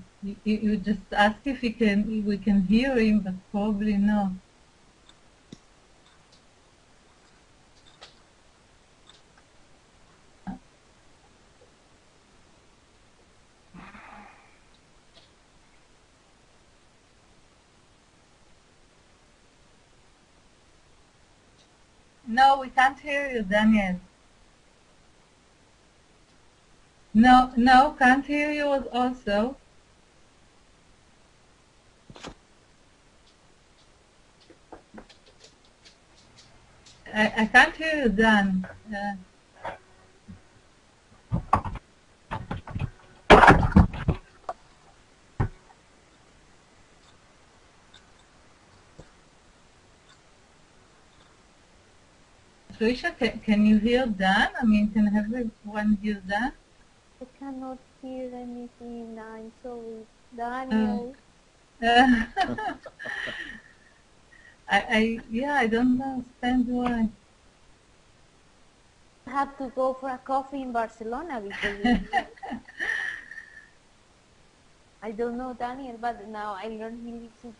You just ask if we can hear him, but probably no. No, we can't hear you, Daniel. No, can't hear you also. I can't hear you, Dan. Patricia, can you hear Dan? I mean, can everyone hear Dan? I cannot hear anything. I'm sorry, Daniel. I don't understand why. I have to go for a coffee in Barcelona because I don't know Daniel, but now I learned he lives in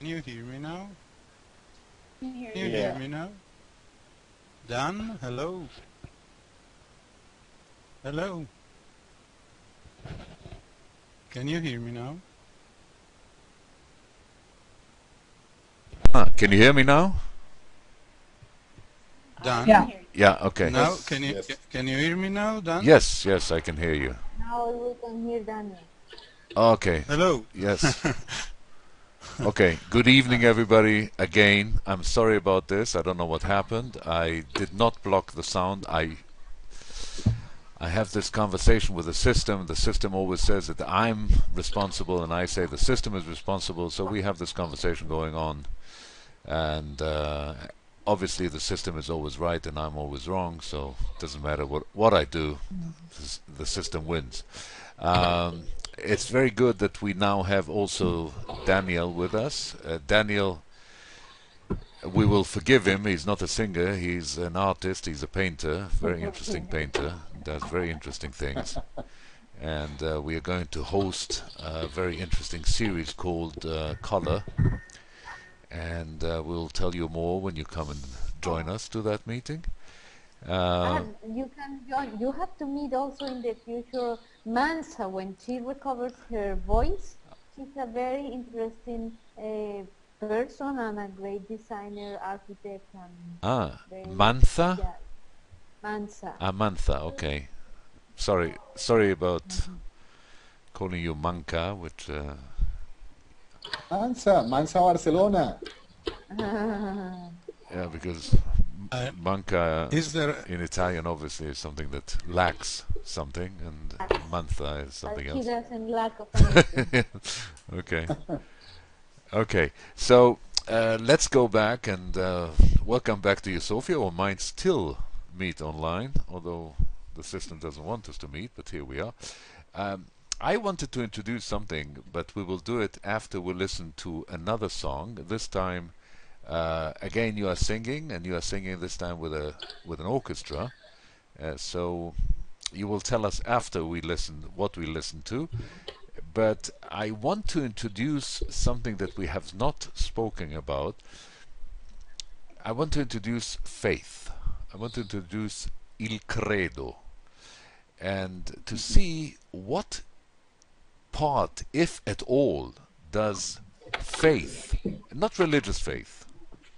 you hear me now? Can hear Can you you. hear Yeah. me now? Dan, hello. Hello. Can you hear me now? Can you hear me now? I Dan? can Yeah. hear you. Yeah, okay. Now, Yes. Yes. can you hear me now, Dan? Yes, yes, I can hear you. Now we can hear Daniel. Okay, Hello. yes. Okay, good evening everybody again. I'm sorry about this. I don't know what happened. I did not block the sound. I have this conversation with the system. The system always says that I'm responsible and I say the system is responsible. So we have this conversation going on. And obviously the system is always right and I'm always wrong. So it doesn't matter what I do. The system wins. It's very good that we now have also Daniel with us. Daniel, we will forgive him. He's not a singer. He's an artist. He's a painter. Very interesting painter. Does very interesting things. And we are going to host a very interesting series called Color. And we'll tell you more when you come and join us to that meeting. And you can join. You have to meet also in the future Mansa when she recovers her voice. She's a very interesting person and a great designer, architect, and very Mantha? yeah, Mansa. Mantha, okay. Sorry about calling you Manca, which Mansa Barcelona. yeah, because Uh, Manca is there in Italian obviously is something that lacks something, and Mantha is something She else. doesn't lack of anything. Okay. Okay. So let's go back and welcome back to U-Sophia, or might still meet online, although the system doesn't want us to meet, but here we are. I wanted to introduce something, but we will do it after we listen to another song. This time, again, you are singing, and you are singing this time with an orchestra. So you will tell us after we listen what we listen to. But I want to introduce something that we have not spoken about. I want to introduce faith. I want to introduce il credo, and to see what part, if at all, does faith, not religious faith,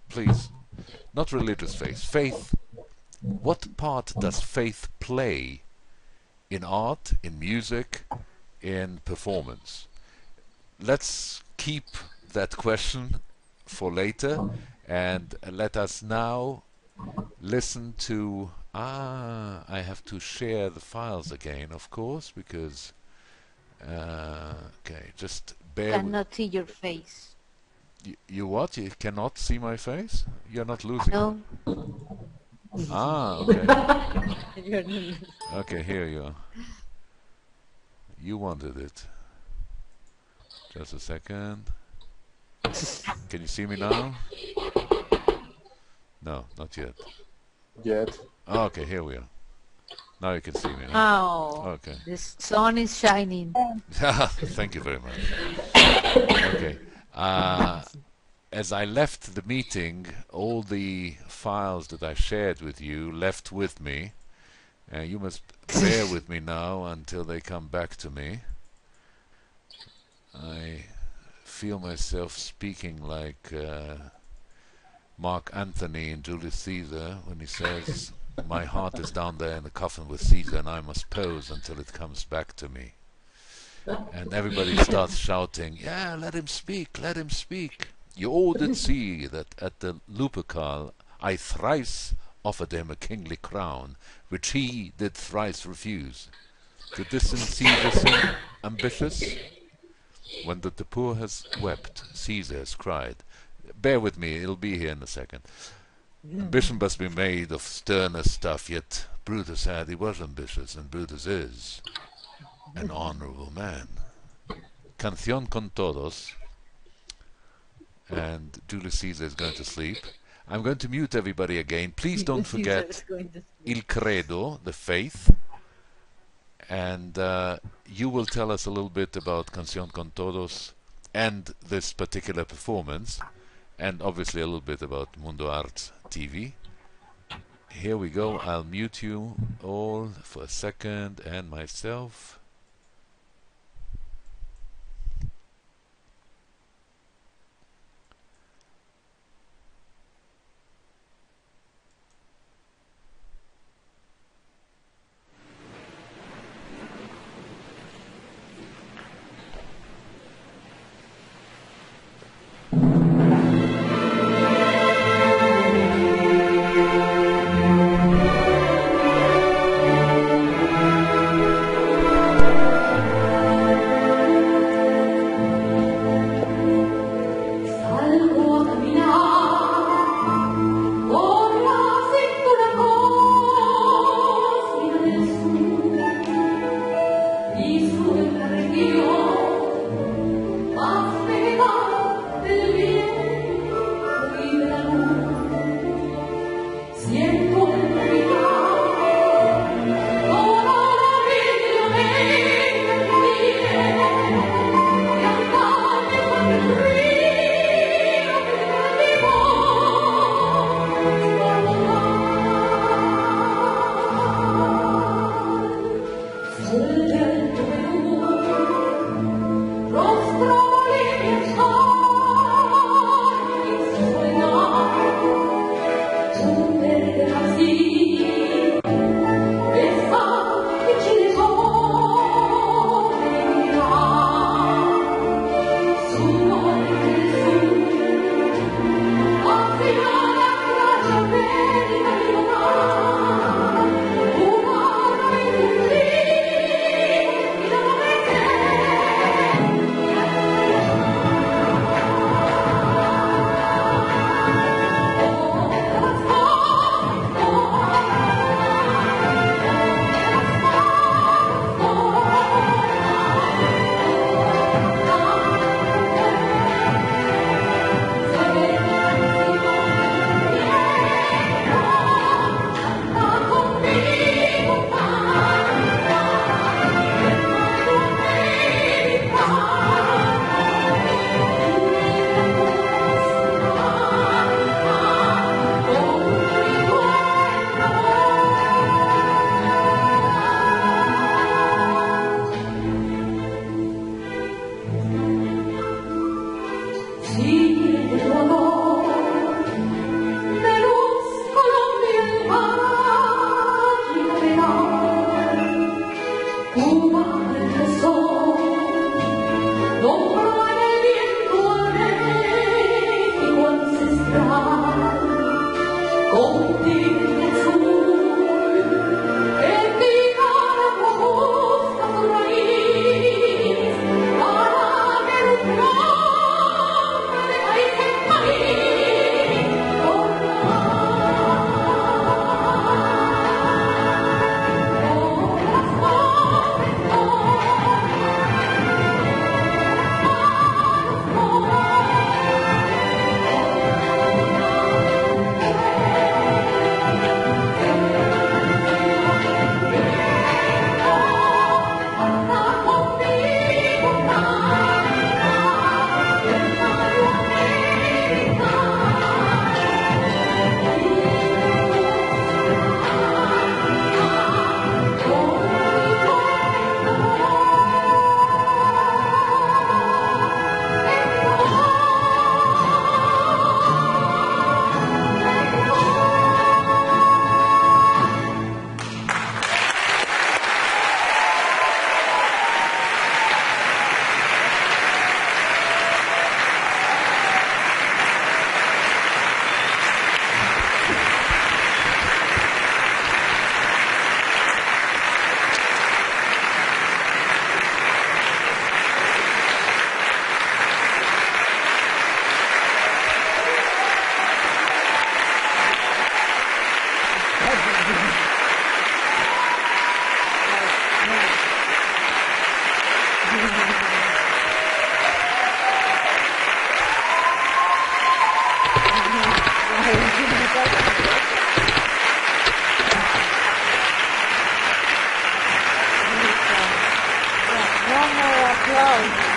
please, not religious faith, what part does faith play in art, in music, in performance? Let's keep that question for later, and let us now listen to I have to share the files again, of course, because okay, just bear with. Cannot see your face. You what? You cannot see my face? You're not losing it. No. Okay. Okay, here you are. You wanted it. Just a second. Can you see me now? No, not yet. Yet. Okay, here we are. Now you can see me. Huh? Oh, Okay. the sun is shining. Thank you very much. Okay. As I left the meeting, all the files that I shared with you left with me. You must bear with me now until they come back to me. I feel myself speaking like Mark Antony in Julius Caesar when he says, "My heart is down there in the coffin with Caesar, and I must pose until it comes back to me." And everybody starts shouting, "Yeah, let him speak, let him speak." You all did see that at the Lupercal I thrice offered him a kingly crown, which he did thrice refuse. Did this in Caesar seem ambitious? When the poor has wept, Caesar has cried. Bear with me, it'll be here in a second. Ambition must be made of sterner stuff, yet Brutus had, he was ambitious, and Brutus is an honorable man. Canción con todos, and Julius Caesar is going to sleep. I'm going to mute everybody again. Please don't forget Il Credo, the faith, and you will tell us a little bit about Canción con Todos and this particular performance, and obviously a little bit about Mundo Art TV. Here we go. I'll mute you all for a second, and myself. One more applause.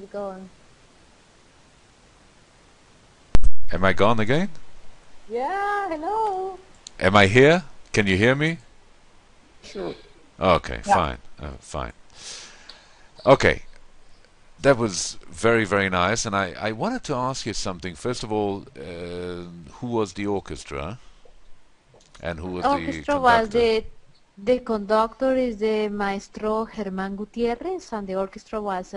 He's gone. Am I gone again? Yeah, hello. Am I here? Can you hear me? Sure. Okay, Yeah. fine. Fine. Okay, that was very, very nice. And I wanted to ask you something. First of all, who was the orchestra? And who was the Orchestra was conductor? the conductor is the maestro Germán Gutiérrez, and the orchestra was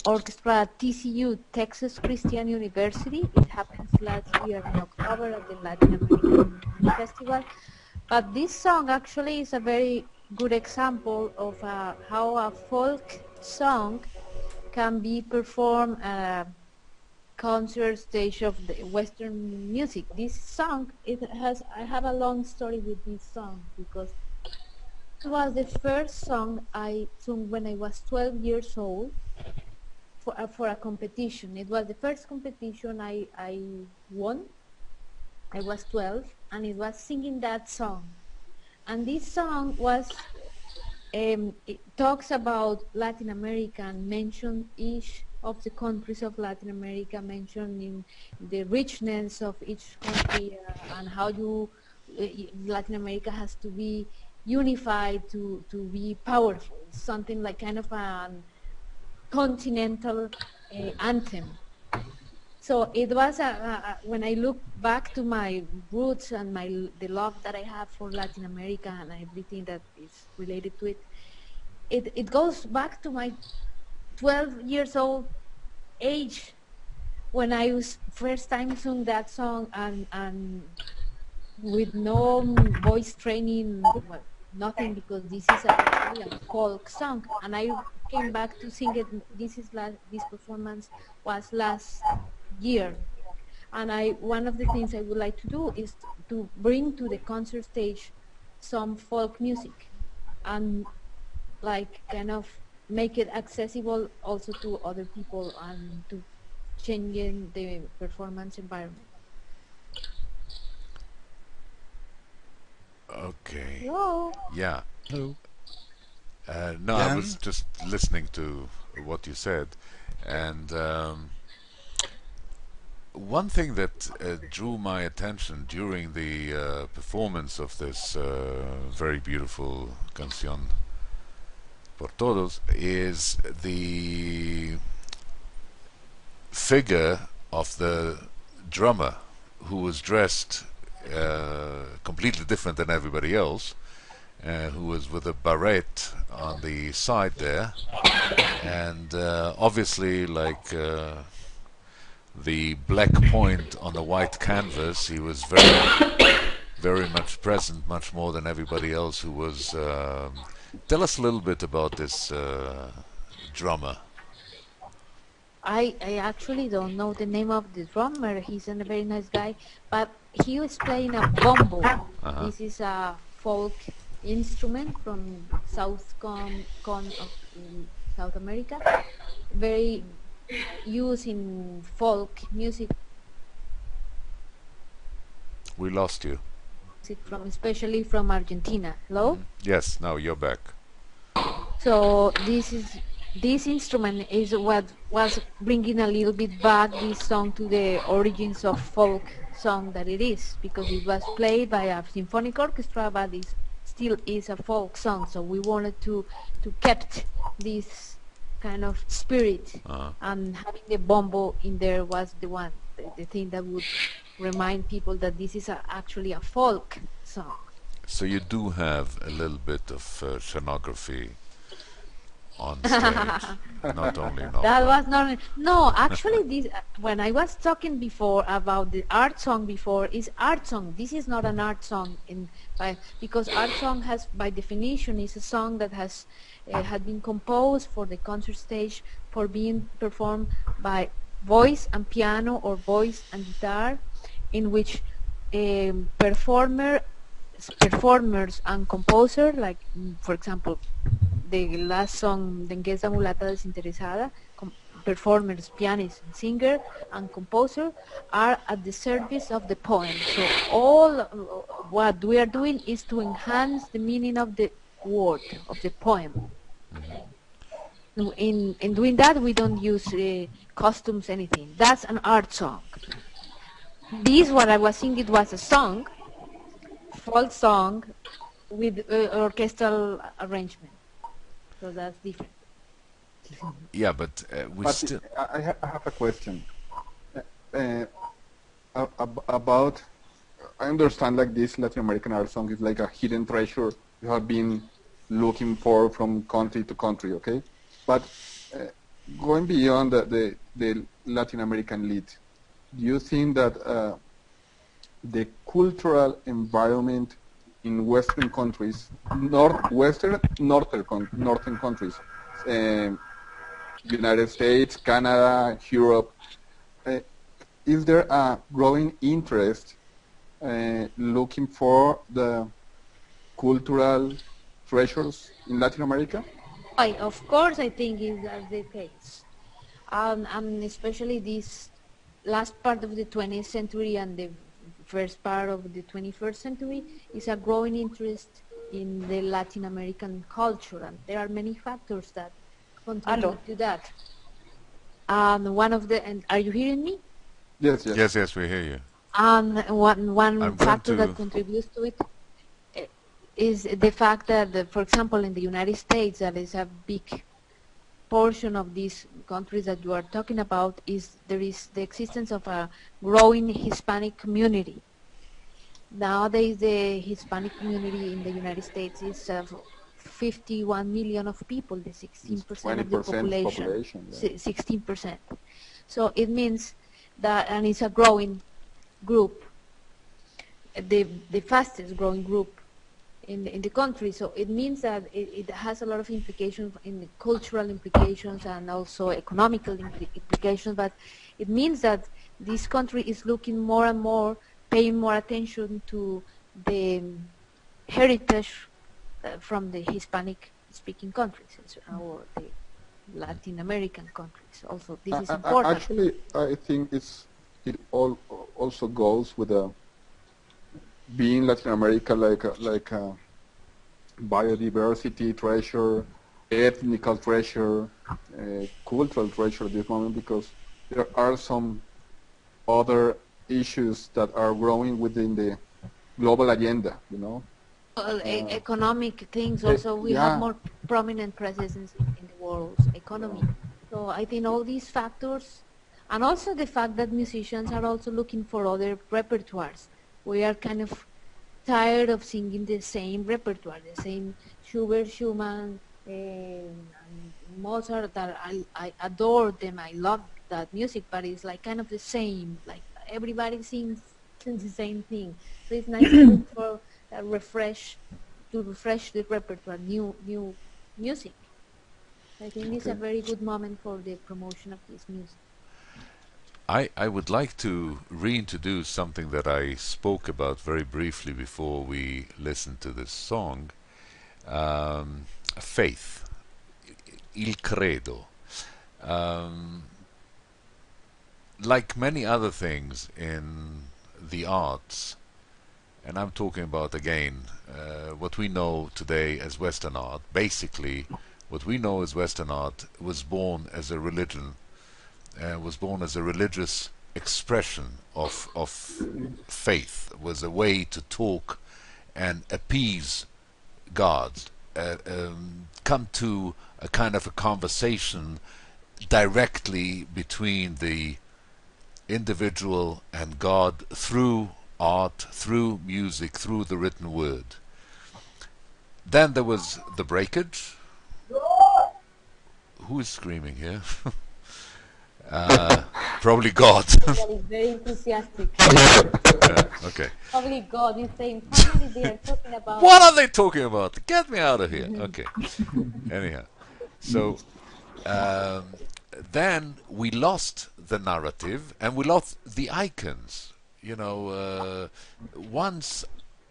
orchestra at TCU, Texas Christian University. It happened last year in October at the Latin American Festival. But this song actually is a very good example of how a folk song can be performed at a concert stage of the Western music. This song, I have a long story with this song because it was the first song I sung when I was 12 years old for a competition. It was the first competition I won. I was 12 and it was singing that song. And this song was, it talks about Latin America and mention each of the countries of Latin America, mentioning the richness of each country and how Latin America has to be unified to be powerful. Something like kind of an continental anthem. So it was when I look back to my roots and the love that I have for Latin America and everything that is related to it, it goes back to my 12 years old age when I was first time sung that song and with no voice training, well, nothing, because this is actually a folk song, and I came back to sing it. This performance was last year, and one of the things I would like to do is to bring to the concert stage some folk music and like kind of make it accessible also to other people and to changing the performance environment. Okay. Hello. Yeah. Hello. No, I Dan? was just listening to what you said, and one thing that drew my attention during the performance of this very beautiful canción por todos is the figure of the drummer, who was dressed completely different than everybody else, who was with a beret on the side there, and obviously like the black point on the white canvas, he was very much present, much more than everybody else who was. Tell us a little bit about this drummer. I actually don't know the name of the drummer. He's a very nice guy, but he was playing a bombo. This is a folk instrument from in South America, very used in folk music. We lost you. Especially from Argentina. Hello? Yes, now you're back. So this instrument is what was bringing a little bit back this song to the origins of folk song that it is, because it was played by a symphonic orchestra, but it still is a folk song. So we wanted to kept this kind of spirit, and having the bombo in there was the thing that would remind people that this is actually a folk song. So you do have a little bit of scenography on stage, not only an opera. That was not no. Actually, this when I was talking before about the art song before is art song. This is not an art song because art song has by definition is a song that has had been composed for the concert stage for being performed by voice and piano or voice and guitar, in which performers and composer, like for example the last song Denguesa Mulata Desinteresada, performers, pianist, singer and composer are at the service of the poem. So all what we are doing is to enhance the meaning of the word of the poem. in doing that, we don't use costumes, anything. That's an art song. This, what I was thinking, was a song, folk song, with orchestral arrangement. So that's different. Yeah, but we But still. I have a question uh, about. I understand like this Latin American art song is like a hidden treasure you have been looking for from country to country, okay? But uh, going beyond the Latin American lead, do you think that the cultural environment in Western countries, northern countries, um, United States, Canada, Europe, uh, is there a growing interest looking for the cultural treasures in Latin America? Of course, I think is that the case. And especially this last part of the 20th century and the first part of the 21st century is a growing interest in the Latin American culture, and there are many factors that contribute to that. One of the, and are you hearing me? Yes, yes. Yes, yes, we hear you. One I'm going factor that to. contributes to it is the fact that, for example, in the United States, that is a big portion of these countries that you are talking about, is there is the existence of a growing Hispanic community. Nowadays, the Hispanic community in the United States is 51 million of people, the 16% of the 20% population, population. Yeah. 16%. So it means that, and it's a growing group, the fastest growing group in the country. So it means that it has a lot of implications in the cultural implications and also economical implications. But it means that this country is looking more and more, paying more attention to the heritage from the Hispanic-speaking countries or the Latin American countries. Also, this is important. Actually, I think it also goes with being Latin America like a biodiversity treasure, ethnical treasure, cultural treasure at this moment, because there are some other issues that are growing within the global agenda, you know. Economic things also, we have Yeah, more prominent presence in the world's economy. So I think all these factors, and also the fact that musicians are also looking for other repertoires. We are kind of tired of singing the same repertoire, the same Schubert, Schumann, and Mozart. That I adore them. I love that music, but it's like kind of the same. Like everybody sings the same thing. So it's nice to look for a refresh the repertoire, new music. I think this is a okay. very good moment for the promotion of this music. I would like to reintroduce something that I spoke about very briefly before we listened to this song. Faith, il credo. Um, like many other things in the arts, and I'm talking about again what we know today as Western art. Basically, what we know as Western art was born as a religion, was born as a religious expression of faith, was a way to talk and appease God, come to a kind of a conversation directly between the individual and God through art, through music, through the written word. Then there was the breakage. Who is screaming here? Probably God. That is very enthusiastic. Okay. Probably God is saying, finally they are talking about... What are they talking about? Get me out of here. Okay. Anyhow, so then we lost the narrative and we lost the icons. You know, once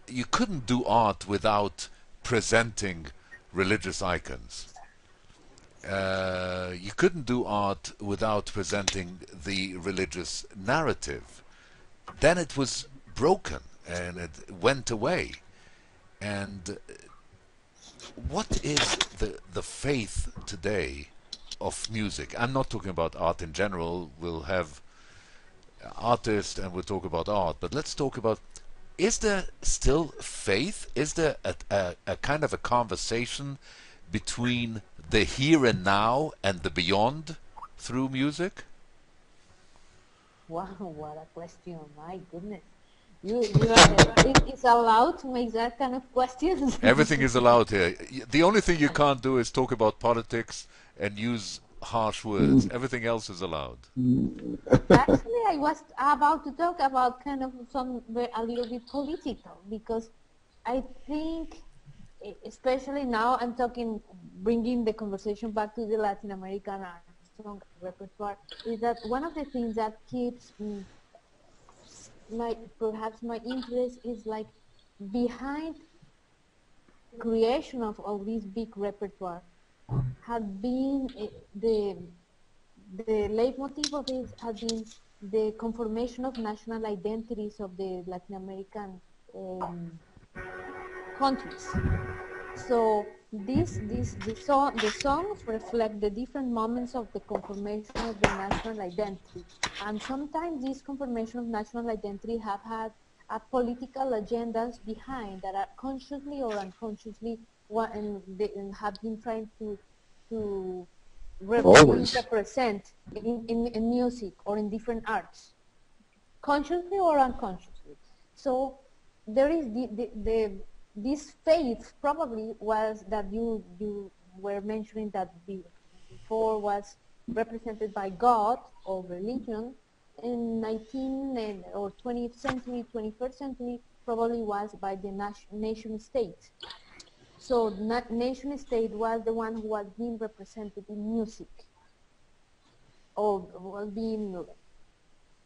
you couldn't do art without presenting religious icons. You couldn't do art without presenting the religious narrative. Then it was broken and it went away. And what is the faith today of music. I'm not talking about art in general. We'll have artists and we'll talk about art, but let's talk about, is there still faith? Is there a kind of a conversation between the here and now and the beyond through music? Wow, what a question! My goodness, it's allowed to make that kind of questions. Everything is allowed here. The only thing you can't do is talk about politics and use harsh words. Everything else is allowed. Actually, I was about to talk about kind of a little bit political, because I think, especially now, I'm talking, bringing the conversation back to the Latin American art song repertoire, is that one of the things that keeps perhaps my interest is like behind creation of all this big repertoire had been the leitmotif of it has been the conformation of national identities of the Latin American countries. So the songs reflect the different moments of the conformation of the national identity, and sometimes this conformation of national identity have had political agendas behind that are consciously or unconsciously and have been trying to represent in music or in different arts, consciously or unconsciously. So there is this faith probably was that you were mentioning that before was represented by God or religion. In 19th or 20th century, 21st century, probably was by the nation state. So nation state was the one who was being represented in music, or was being,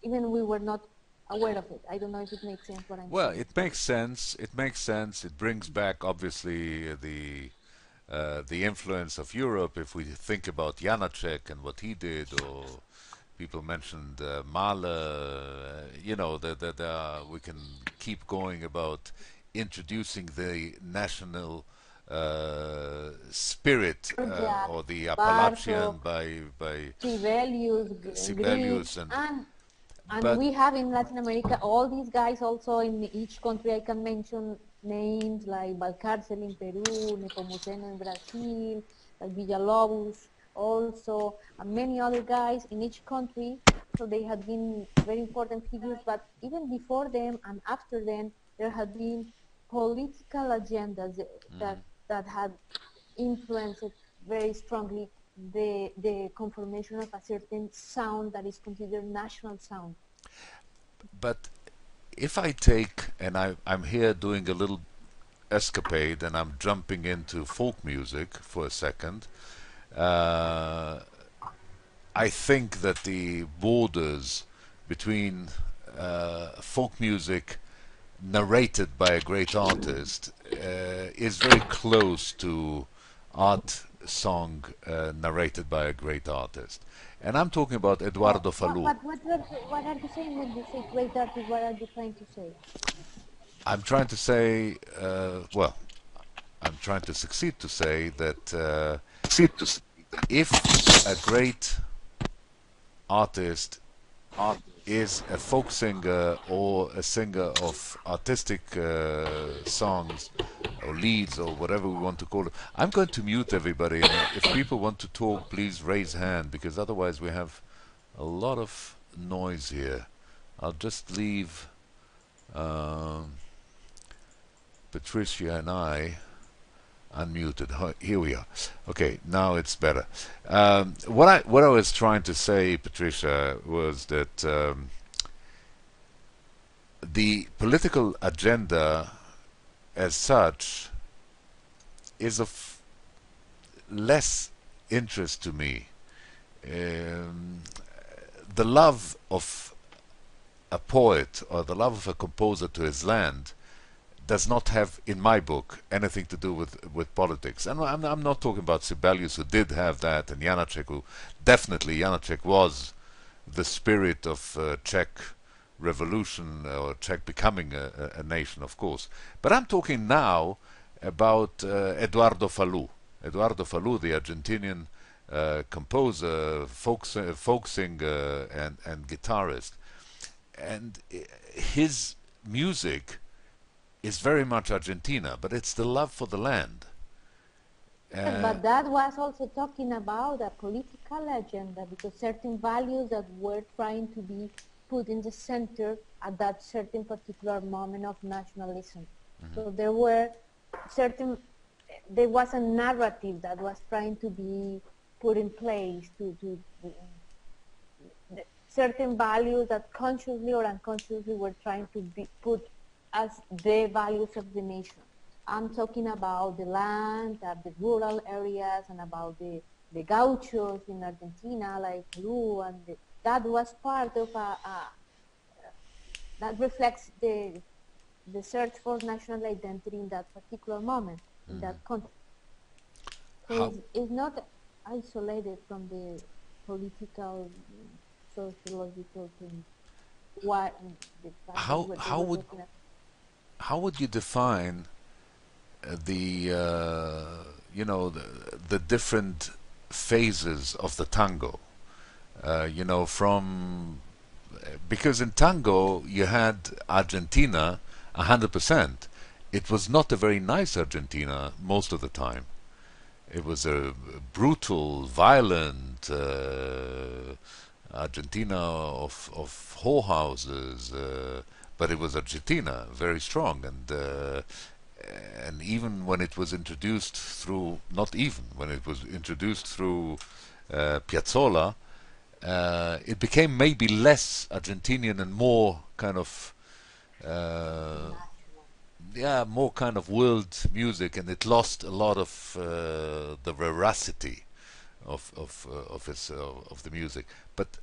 even we were not aware of it. I don't know if it makes sense what I'm Well, saying. it makes sense. It makes sense. It brings back obviously the influence of Europe. If we think about Janacek and what he did, or people mentioned Mahler, we can keep going about introducing the national spirit or the Appalachian by Sibelius, and and but we have in Latin America all these guys also in each country. I can mention names like Valcárcel in Peru, Nepomuceno in Brazil, like Villalobos also, and many other guys in each country. So they had been very important figures, but even before them and after them, there had been political agendas that had influenced very strongly the conformation of a certain sound that is considered national sound. But if I take, and I'm here doing a little escapade and I'm jumping into folk music for a second, I think that the borders between folk music narrated by a great artist is very close to art song narrated by a great artist. And I'm talking about Eduardo Falú. But what are you saying when you say great artist? What are you trying to say? I'm trying to say, I'm trying to succeed to say that if a great artist is a folk singer or a singer of artistic songs or leads or whatever we want to call it. I'm going to mute everybody, and if people want to talk, please raise hand, because otherwise we have a lot of noise here. I'll just leave Patricia and I unmuted. Here we are. Okay, now it's better. What I was trying to say, Patricia, was that the political agenda, as such, is of less interest to me. The love of a poet or the love of a composer to his land does not have, in my book, anything to do with politics. And I'm not talking about Sibelius, who did have that, and Janacek, who definitely, Janacek was the spirit of Czech revolution, or Czech becoming a nation, of course. But I'm talking now about Eduardo Falú. Eduardo Falú, the Argentinian composer, folk singer, and guitarist. And his music is very much Argentina, but it's the love for the land. But that was also talking about a political agenda, because certain values that were trying to be put in the center at that certain particular moment of nationalism. So there was a narrative that was trying to be put in place to certain values that consciously or unconsciously were trying to be put as the values of the nation. I'm talking about the land, the rural areas, and about the gauchos in Argentina, like Peru, and that was part of that reflects the search for national identity in that particular moment, in that context. So it's not isolated from the political, sociological thing. How would you define the the different phases of the tango? From because in tango you had Argentina 100%. It was not a very nice Argentina most of the time. It was a brutal, violent Argentina of whorehouses, but it was Argentina, very strong, and even when it was introduced through, not even when it was introduced through Piazzolla, it became maybe less Argentinian and more kind of more kind of world music, and it lost a lot of the veracity of the music. But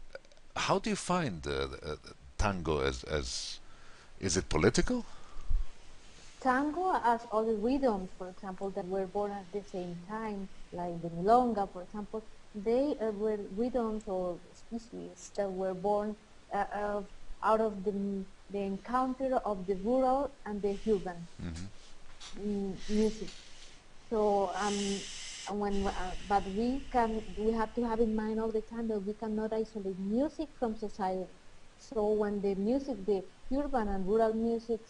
how do you find tango as is it political? Tango, as other rhythms, for example, that were born at the same time, like the milonga, for example, they were rhythms or species that were born out of the encounter of the rural and the urban music. So but we have to have in mind all the time that we cannot isolate music from society. So when the urban and rural music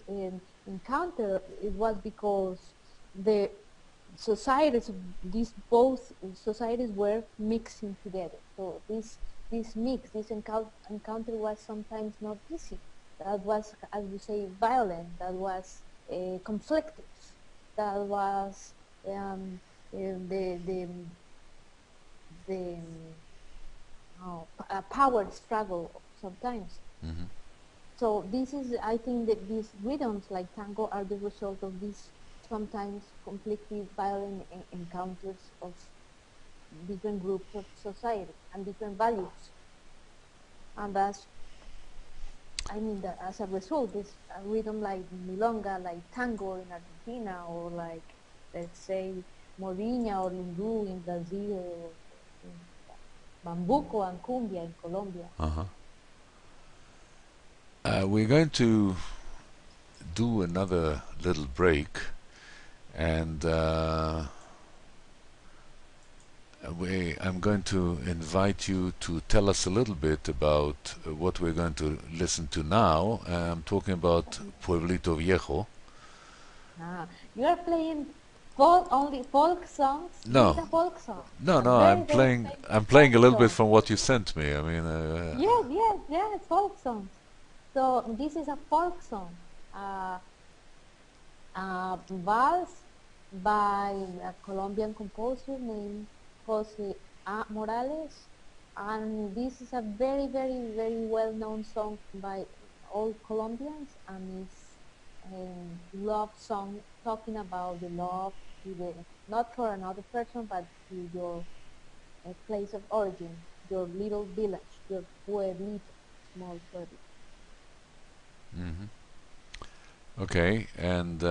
encounter, it was because the societies, both societies were mixing together. So this mix, this encounter was sometimes not easy. That was, as we say, violent. That was conflicted. That was a power struggle sometimes. So this is, I think that these rhythms like tango are the result of these sometimes completely violent encounters of different groups of society and different values. And that's, I mean, that as a result, this rhythm like milonga, like tango in Argentina, or like, let's say, mordiña or lundu in Brazil, or bambuco and cumbia in Colombia. We're going to do another little break, and I'm going to invite you to tell us a little bit about what we're going to listen to now. I'm talking about Pueblito Viejo. You are playing only folk songs? No. It's a folk song. No, I'm playing a little bit from what you sent me. I mean, yes, folk songs. So this is a folk song, valse by a Colombian composer named Jose A. Morales, and this is a very, very, very well-known song by all Colombians, and it's a love song talking about the love to not for another person, but to your place of origin, your little village, your pueblito, small pueblito. Okay, and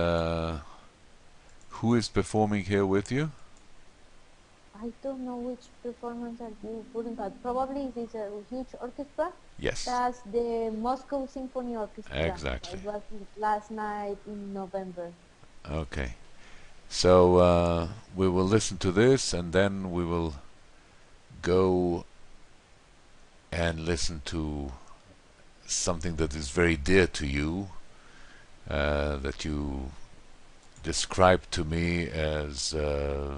who is performing here with you? I don't know which performance are you putting, but probably it is a huge orchestra. Yes. That's the Moscow Symphony Orchestra. Exactly. It was last night in November. Okay. So we will listen to this, and then we will go and listen to something that is very dear to you, that you described to me as a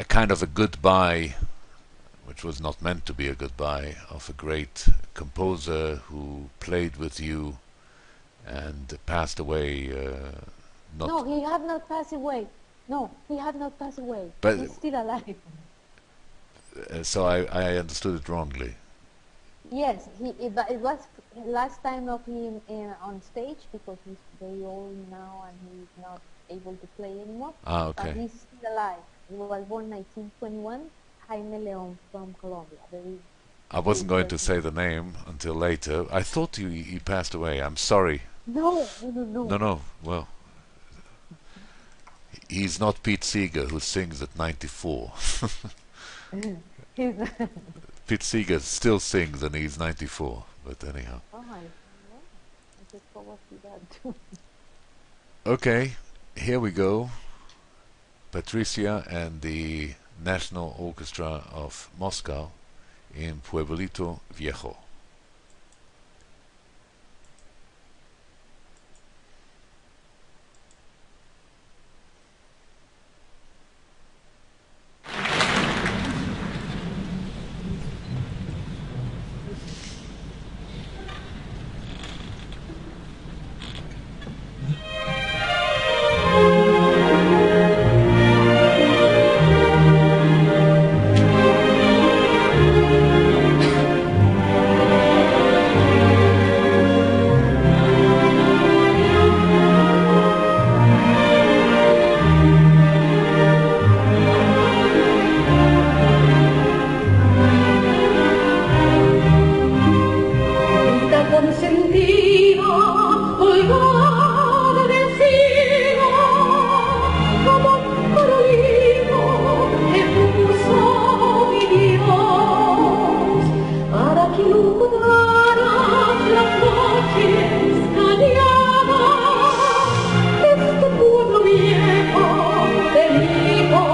kind of a goodbye, which was not meant to be a goodbye, of a great composer who played with you and passed away. No, he had not passed away. No, he had not passed away. But- He's still alive. So I understood it wrongly. Yes, but it was last time of him on stage because he's very old now and he's not able to play anymore. Ah, But okay. he's still alive. He was born 1921, Jaime León from Colombia. I wasn't going to say the name until later. I thought he passed away. I'm sorry. No. No. Well, he's not Pete Seeger, who sings at 94. He's Pete Seeger still sings and he's 94. But anyhow. oh my God. I just probably that too. Okay, here we go. Patricia and the National Orchestra of Moscow in Pueblito Viejo. Está consentida, colgada del cielo, como un corolino que puso mi Dios, para que iluminara las noches calladas de este pueblo viejo del sol.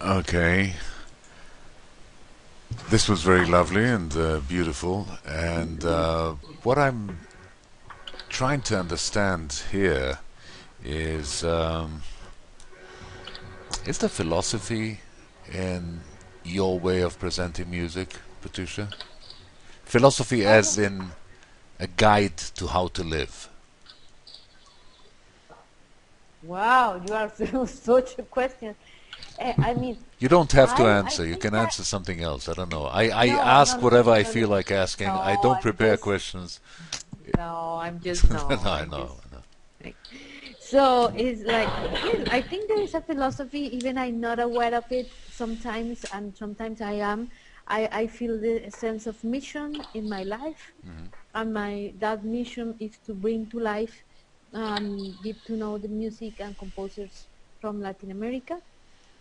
Okay. This was very lovely and beautiful. And what I'm trying to understand here is the philosophy in your way of presenting music, Patricia? Philosophy as in a guide to how to live. Wow, you are such a question. I mean, You don't have to I answer. You think can that answer something else. I don't know. I no, no, ask no, whatever no, I no, no, feel like asking. I no. don't I'm prepare just questions. no. I'm just no. No, I I'm know. just I know. like, so it's like yes, I think there is a philosophy. Even I'm not aware of it sometimes, and sometimes I am. I feel the sense of mission in my life, and my that mission is to bring to life and get to know the music and composers from Latin America.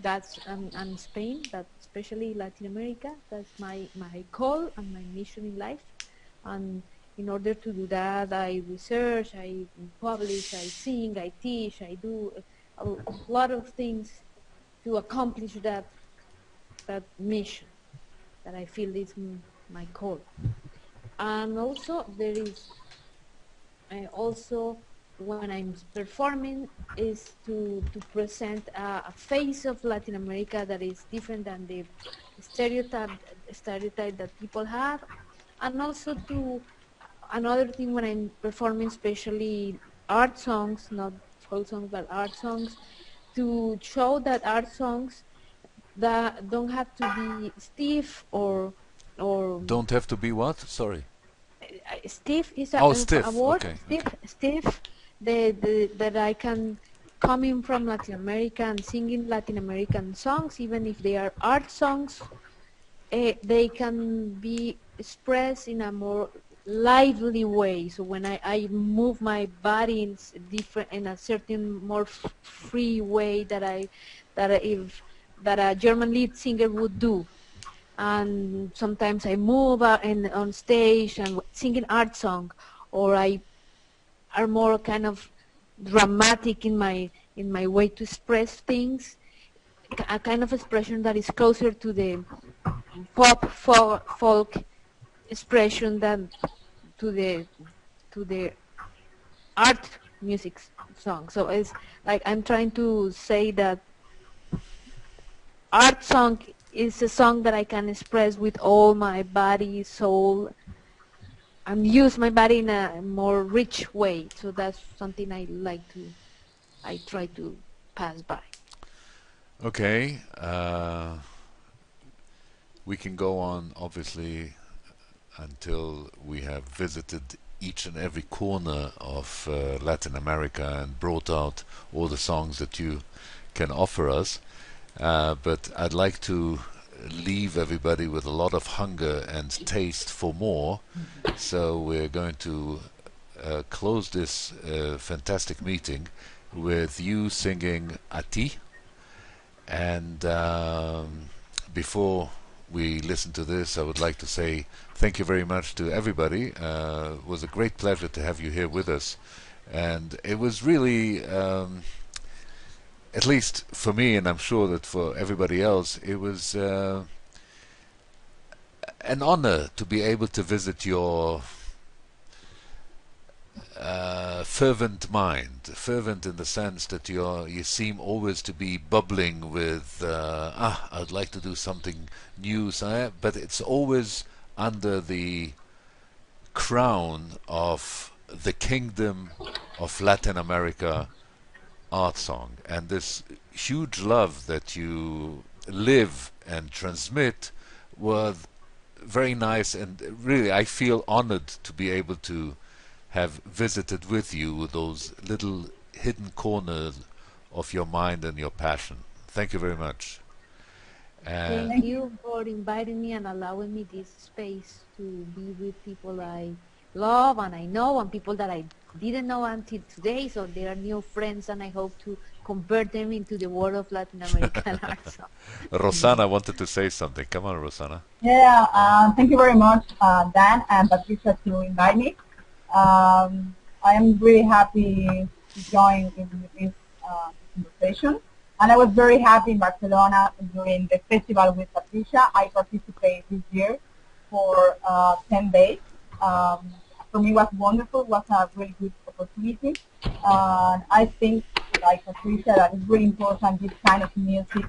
That's and Spain, but especially Latin America. That's my call and my mission in life. And in order to do that, I research, I publish, I sing, I teach, I do a lot of things to accomplish that mission that I feel is my call. And also there is also when I'm performing is to present a face of Latin America that is different than the stereotype stereotype that people have, and also to another thing when I'm performing, especially art songs, not folk songs, but art songs, to show that art songs that don't have to be stiff or Don't have to be what? Sorry. stiff is Oh, a stiff. word. Okay. Stiff, Okay. stiff. That I can coming from Latin America and singing Latin American songs, even if they are art songs, they can be expressed in a more lively way. So when I move my body in different in a certain more free way if that a German lead singer would do, and sometimes I move on stage and singing art song, or I are more kind of dramatic in my way to express things, a kind of expression that is closer to the folk expression than to the art music song. So it's like I'm trying to say that art song is a song that I can express with all my body, soul, and use my body in a more rich way. So that's something I try to pass by. Okay. We can go on, obviously, until we have visited each and every corner of Latin America and brought out all the songs that you can offer us. But I'd like to leave everybody with a lot of hunger and taste for more. So we're going to close this fantastic meeting with you singing Ati. And before we listen to this, I would like to say thank you very much to everybody. It was a great pleasure to have you here with us. And it was really, at least for me, and I'm sure that for everybody else, it was an honor to be able to visit your fervent mind, fervent in the sense that you seem always to be bubbling with I'd like to do something new, but it's always under the crown of the kingdom of Latin America art song, and this huge love that you live and transmit was very nice, and really I feel honored to be able to have visited with you those little hidden corners of your mind and your passion. Thank you very much. Thank you for inviting me and allowing me this space to be with people I love and I know, and people that I didn't know until today. So they are new friends, and I hope to convert them into the world of Latin American art. So. Rosana wanted to say something. Come on, Rosana. Yeah, thank you very much, Dan and Patricia, to invite me. I am really happy to join in this conversation. And I was very happy in Barcelona during the festival with Patricia. I participated this year for 10 days. For me, it was wonderful. It was a really good opportunity. And I think, like Patricia, that it's really important, this kind of music.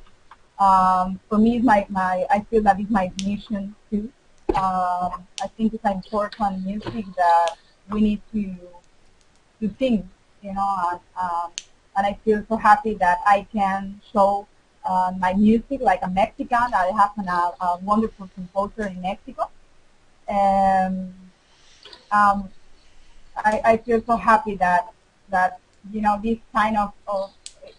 For me, it's I feel that it's my mission too. I think it's an important music that we need to sing, and I feel so happy that I can show my music like a Mexican. I have a wonderful composer in Mexico, and I feel so happy that this kind of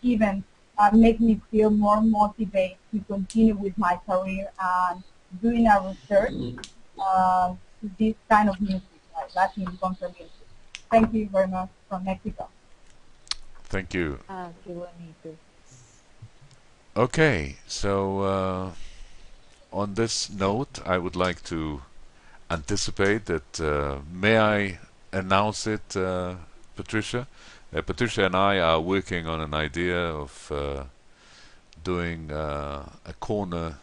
events make me feel more motivated to continue with my career and doing a research to this kind of music, like Latin concert music. Thank you very much from Mexico. Thank you. Ah, qué bonito. Okay, so on this note, I would like to anticipate that may I announce it, Patricia? Patricia and I are working on an idea of doing a corner.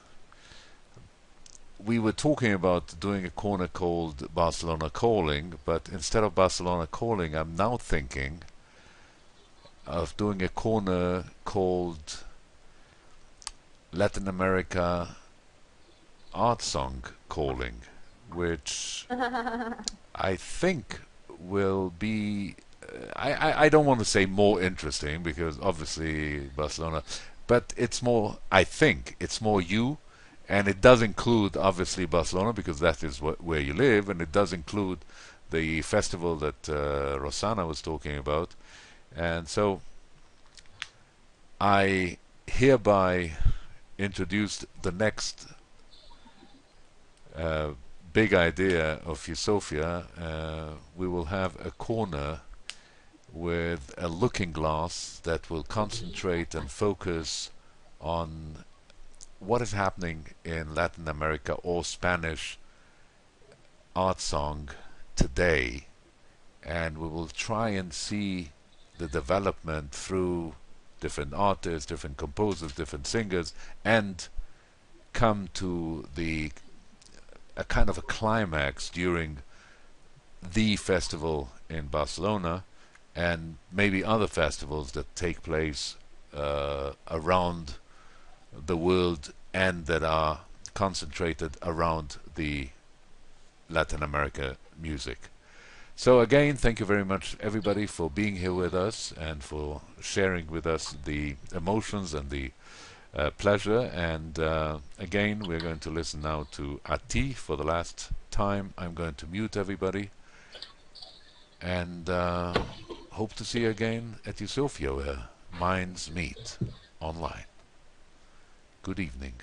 We were talking about doing a corner called Barcelona Calling, but instead of Barcelona Calling, I'm now thinking of doing a corner called Latin America Art Song Calling, which I think will be, I don't want to say more interesting, because obviously Barcelona, but it's more, I think it's more you, and it does include obviously Barcelona, because that is where you live, and it does include the festival that Rosanna was talking about. And so I hereby introduced the next big idea of U-Sophia. We will have a corner with a looking glass that will concentrate and focus on what is happening in Latin America or Spanish art song today, and we will try and see the development through different artists, different composers, different singers, and come to a kind of a climax during the festival in Barcelona, and maybe other festivals that take place around the world and that are concentrated around the Latin America music. So again, thank you very much everybody for being here with us and for sharing with us the emotions and the pleasure. And again, we're going to listen now to Ati for the last time. I'm going to mute everybody, and hope to see you again at U-Sophia, where minds meet online. Good evening.